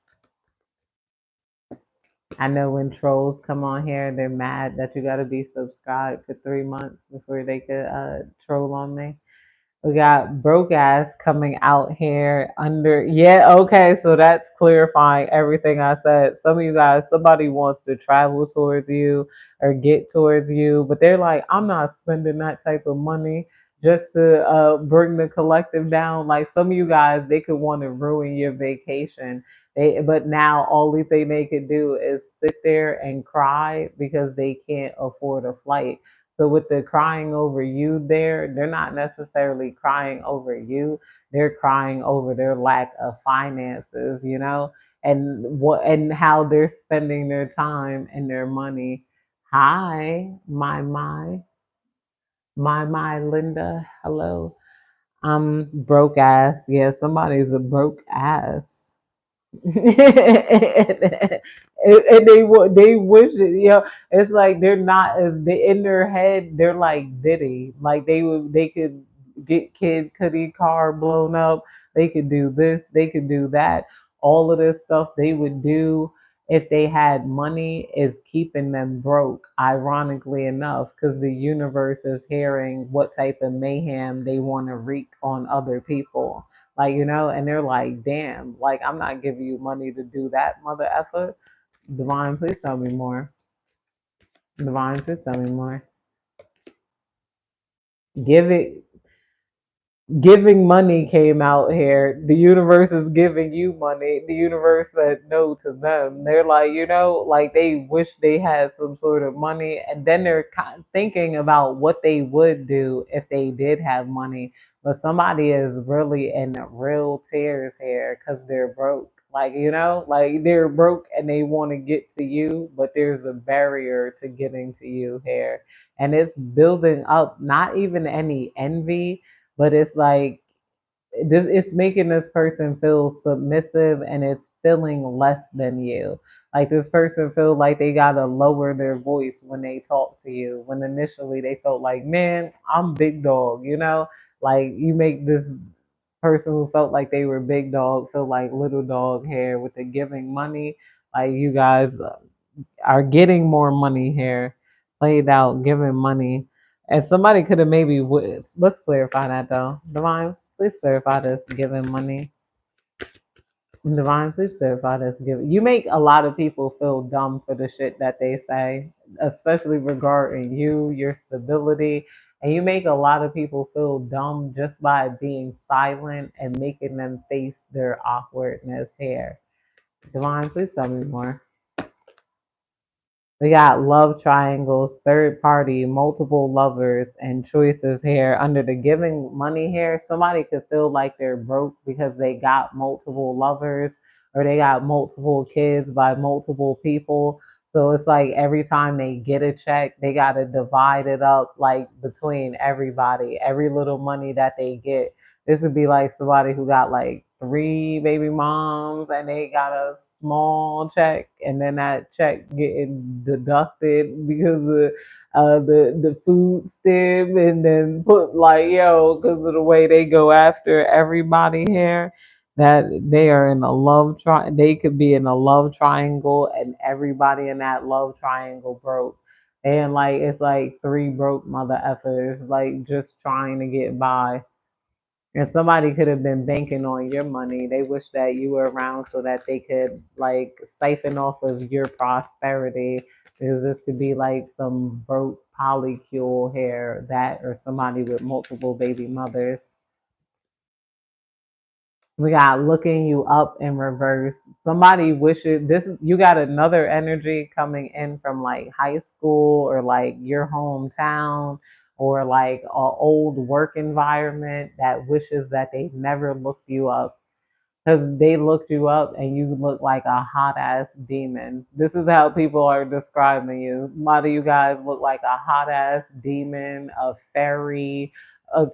I know when trolls come on here, they're mad that you got to be subscribed for 3 months before they could troll on me. We got broke ass coming out here under. Yeah, okay, so that's clarifying everything I said. Some of you guys, somebody wants to travel towards you or get towards you, but they're like, I'm not spending that type of money just to bring the collective down. Like some of you guys, they could want to ruin your vacation. But now all the thing they could do is sit there and cry because they can't afford a flight. So with the crying over you there, they're not necessarily crying over you. They're crying over their lack of finances, and how they're spending their time and their money. Hi, my Linda. Hello. Broke ass. Yeah, somebody's a broke ass. And they wish it, it's like they're not as they in their head they're like Diddy, like they could get Kid Cudi car blown up, they could do this, they could do that, all of this stuff they would do if they had money is keeping them broke, ironically enough, because the universe is hearing what type of mayhem they want to wreak on other people. Like, and they're like, damn, like, I'm not giving you money to do that, mother effer. Divine, please tell me more. Divine, please tell me more. Give it. Giving money came out here. The universe is giving you money. The universe said no to them. They're like, like they wish they had some sort of money. And then they're thinking about what they would do if they did have money. But somebody is really in real tears here because they're broke. Like, like they're broke and they want to get to you, but there's a barrier to getting to you here. And it's building up, not even any envy, but it's like it's making this person feel submissive and it's feeling less than you. Like this person feel like they gotta lower their voice when they talk to you, when initially they felt like, man, I'm big dog, like you make this person who felt like they were big dog feel like little dog here with the giving money. Like you guys are getting more money here, played out, giving money. And somebody could have maybe, let's clarify that though. Divine, please clarify this, giving money. Divine, please clarify this, giving. You make a lot of people feel dumb for the shit that they say, especially regarding you, your stability. And you make a lot of people feel dumb just by being silent and making them face their awkwardness here. Divine, please tell me more. We got love triangles, third party, multiple lovers, and choices here. Under the giving money here, somebody could feel like they're broke because they got multiple lovers or they got multiple kids by multiple people. So it's like every time they get a check, they got to divide it up like between everybody. Every little money that they get, This would be like somebody who got like three baby moms and they got a small check, and then that check getting deducted because of the food stamp, and then put like, yo, because of the way they go after everybody here, that they are in a they could be in a love triangle, and everybody in that love triangle broke. And like it's like three broke mother effers like just trying to get by. And somebody could have been banking on your money. They wish that you were around so that they could like siphon off of your prosperity. Because this could be like some broke polycule hair, that or somebody with multiple baby mothers. We got looking you up in reverse. Somebody wishes this. You got another energy coming in from like high school or like your hometown or like a old work environment that wishes that they never looked you up, because they looked you up and you look like a hot ass demon. This is how people are describing you. A lot of you guys look like a hot ass demon, a fairy,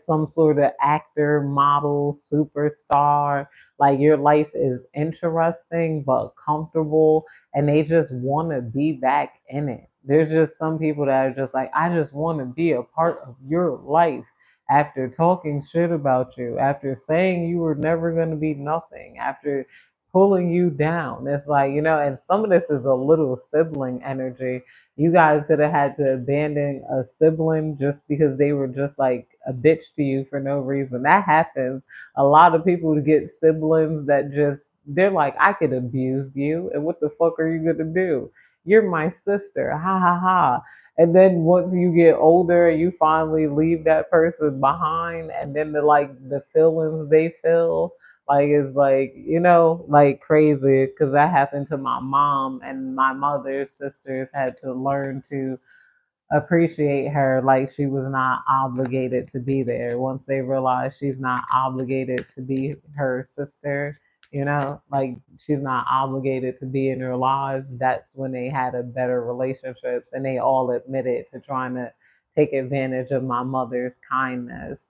some sort of actor, model, superstar. Like your life is interesting but comfortable, and they just want to be back in it. There's just some people that are just like, I just want to be a part of your life after talking shit about you, after saying you were never going to be nothing, after pulling you down. It's like, and some of this is a little sibling energy. You guys could have had to abandon a sibling just because they were just like a bitch to you for no reason. That happens. A lot of people get siblings that just, they're like, I could abuse you. And what the fuck are you going to do? You're my sister. Ha ha ha. And then once you get older, you finally leave that person behind, and then the feelings they feel like is like, like crazy, because that happened to my mom, and my mother's sisters had to learn to appreciate her like she was not obligated to be there. Once they realize she's not obligated to be her sister, like she's not obligated to be in their lives, that's when they had a better relationships, and they all admitted to trying to take advantage of my mother's kindness.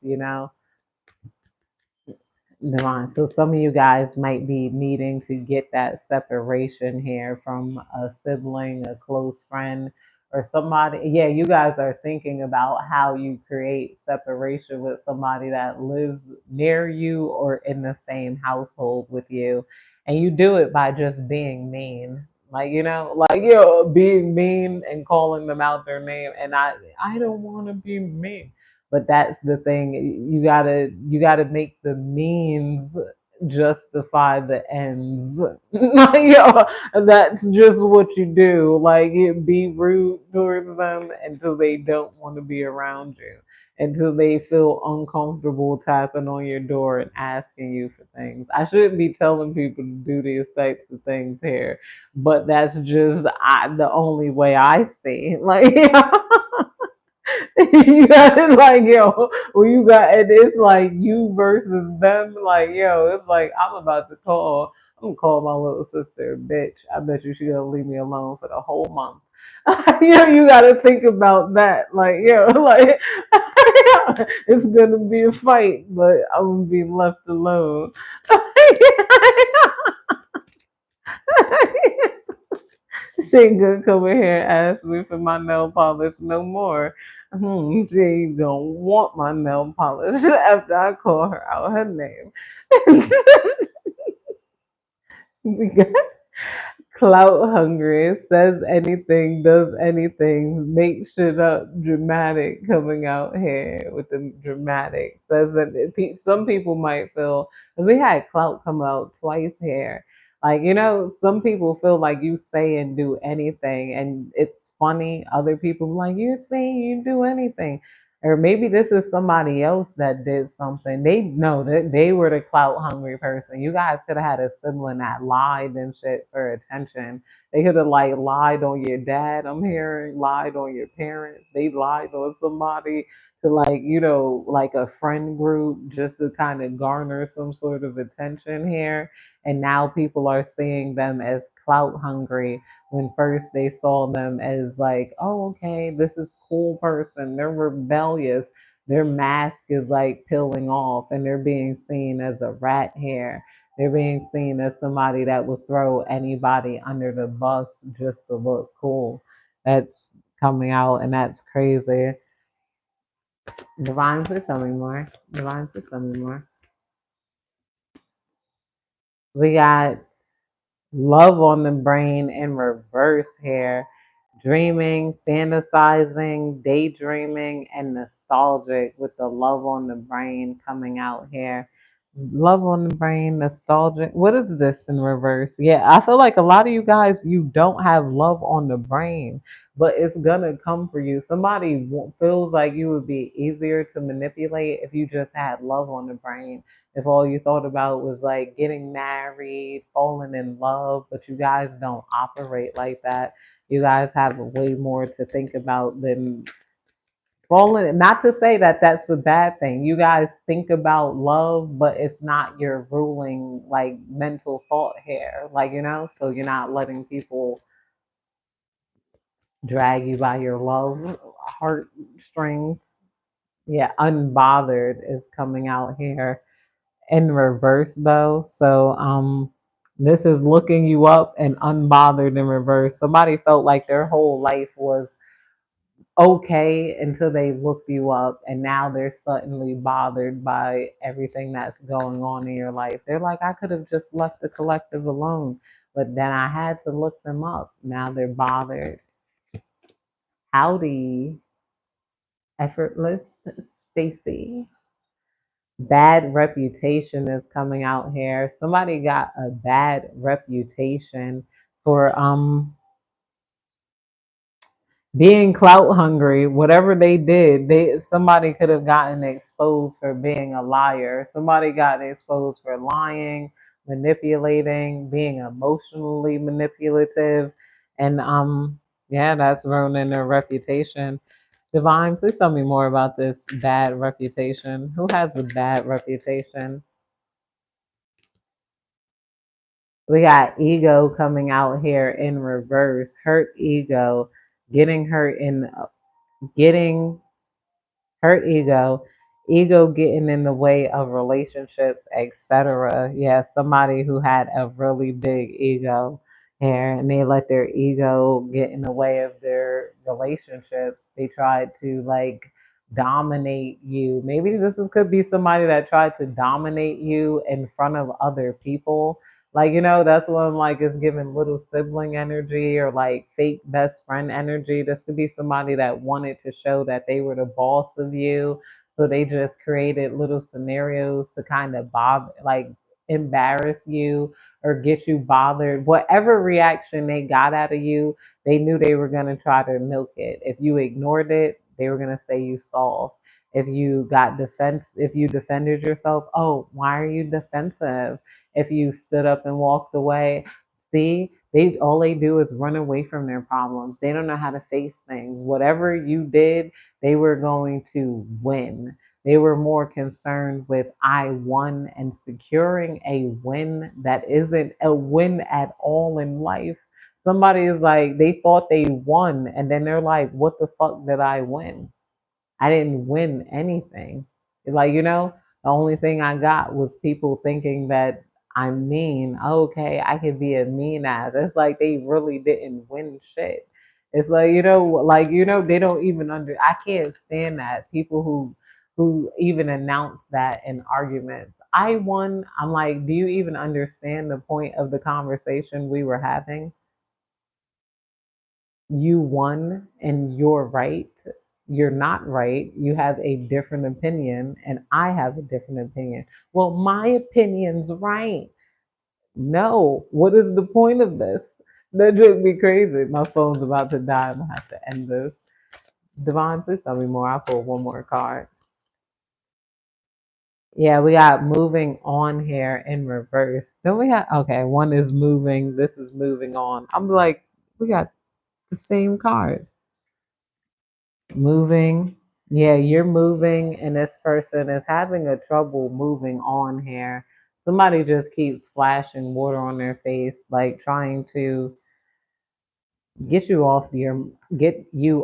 Divine. So some of you guys might be needing to get that separation here from a sibling, a close friend, or somebody. Yeah, you guys are thinking about how you create separation with somebody that lives near you or in the same household with you. And you do it by just being mean. Like, being mean and calling them out their name. And I don't want to be mean, but that's the thing. You gotta make the means justify the ends. That's just what you do. Like, be rude towards them until they don't want to be around you, until they feel uncomfortable tapping on your door and asking you for things. I shouldn't be telling people to do these types of things here, but that's just the only way I see. Like, you got it, like, yo, well, you got it. It's like you versus them. Like, yo, it's like I'm about to call. I'm gonna call my little sister a bitch. I bet you she gonna leave me alone for the whole month. You got to think about that. Like, yo, like it's gonna be a fight, but I'm gonna be left alone. She ain't gonna come in here and ask me for my nail polish no more. She ain't gonna want my nail polish after I call her out her name. We got clout hungry, says anything, does anything, makes shit up, dramatic coming out here with the dramatic. Says that some people might feel, because we had clout come out twice here. Like, some people feel like you say and do anything and it's funny. Other people like, you're saying you do anything. Or maybe this is somebody else that did something. They know that they were the clout hungry person. You guys could have had a sibling that lied and shit for attention. They could have like lied on your dad, I'm hearing, lied on your parents. They lied on somebody to like, like a friend group just to kind of garner some sort of attention here. And now people are seeing them as clout hungry when first they saw them as like, oh, okay, this is cool person. They're rebellious. Their mask is like peeling off and they're being seen as a rat hair. They're being seen as somebody that will throw anybody under the bus just to look cool. That's coming out and that's crazy. Divine, please tell me more. Divine, please tell me more. We got love on the brain in reverse here. Dreaming, fantasizing, daydreaming, and nostalgic with the love on the brain coming out here. Love on the brain, nostalgic. What is this in reverse? Yeah, I feel like a lot of you guys, you don't have love on the brain, but it's gonna come for you. Somebody feels like you would be easier to manipulate if you just had love on the brain. If all you thought about was like getting married, falling in love, but you guys don't operate like that. You guys have way more to think about than falling. Not to say that that's a bad thing. You guys think about love, but it's not your ruling like mental thought here. Like, so you're not letting people drag you by your love heartstrings. Yeah, unbothered is coming out here in reverse though. So this is looking you up and unbothered in reverse. Somebody felt like their whole life was okay until they looked you up and now they're suddenly bothered by everything that's going on in your life. They're like, I could have just left the collective alone, but then I had to look them up. Now they're bothered. Howdy, effortless Stacy. Bad reputation is coming out here. Somebody got a bad reputation for being clout hungry. Whatever they did, somebody could have gotten exposed for being a liar. Somebody got exposed for lying, manipulating, being emotionally manipulative, and yeah, that's ruining their reputation. Divine, please tell me more about this bad reputation. Who has a bad reputation? We got ego coming out here in reverse. Hurt ego, getting hurt in getting hurt ego, ego getting in the way of relationships, etc. Yeah, somebody who had a really big ego here and they let their ego get in the way of their relationships. They tried to like dominate you. Maybe could be somebody that tried to dominate you in front of other people. Like, that's what I'm like, is giving little sibling energy or like fake best friend energy. This could be somebody that wanted to show that they were the boss of you. So they just created little scenarios to kind of bother, like embarrass you or get you bothered. Whatever reaction they got out of you, they knew they were going to try to milk it. If you ignored it, they were going to say you soft. If you defended yourself, oh, why are you defensive? If you stood up and walked away, see, they do is run away from their problems. They don't know how to face things. Whatever you did, they were going to win. They were more concerned with I won and securing a win that isn't a win at all in life. Somebody is like, they thought they won, and then they're like, what the fuck did I win? I didn't win anything. Like, the only thing I got was people thinking that I'm mean. Okay, I could be a mean ass. It's like they really didn't win shit. It's like, they don't even I can't stand that. People who even announce that in arguments. I won. I'm like, do you even understand the point of the conversation we were having? You won and you're right. You're not right. You have a different opinion, and I have a different opinion. Well, my opinion's right. No, what is the point of this? That would be crazy. My phone's about to die. I'm gonna have to end this. Devon, please tell me more. I'll pull one more card. Yeah, we got moving on here in reverse. Then we have okay, one is moving, this is moving on. I'm like, we got the same cards. Moving. Yeah, you're moving, and this person is having a trouble moving on here. Somebody just keeps splashing water on their face, like trying to get you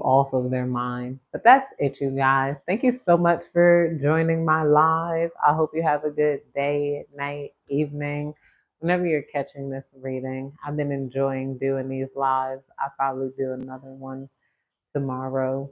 off of their mind. But that's it, you guys. Thank you so much for joining my live. I hope you have a good day, night, evening, whenever you're catching this reading. I've been enjoying doing these lives. I'll probably do another one tomorrow.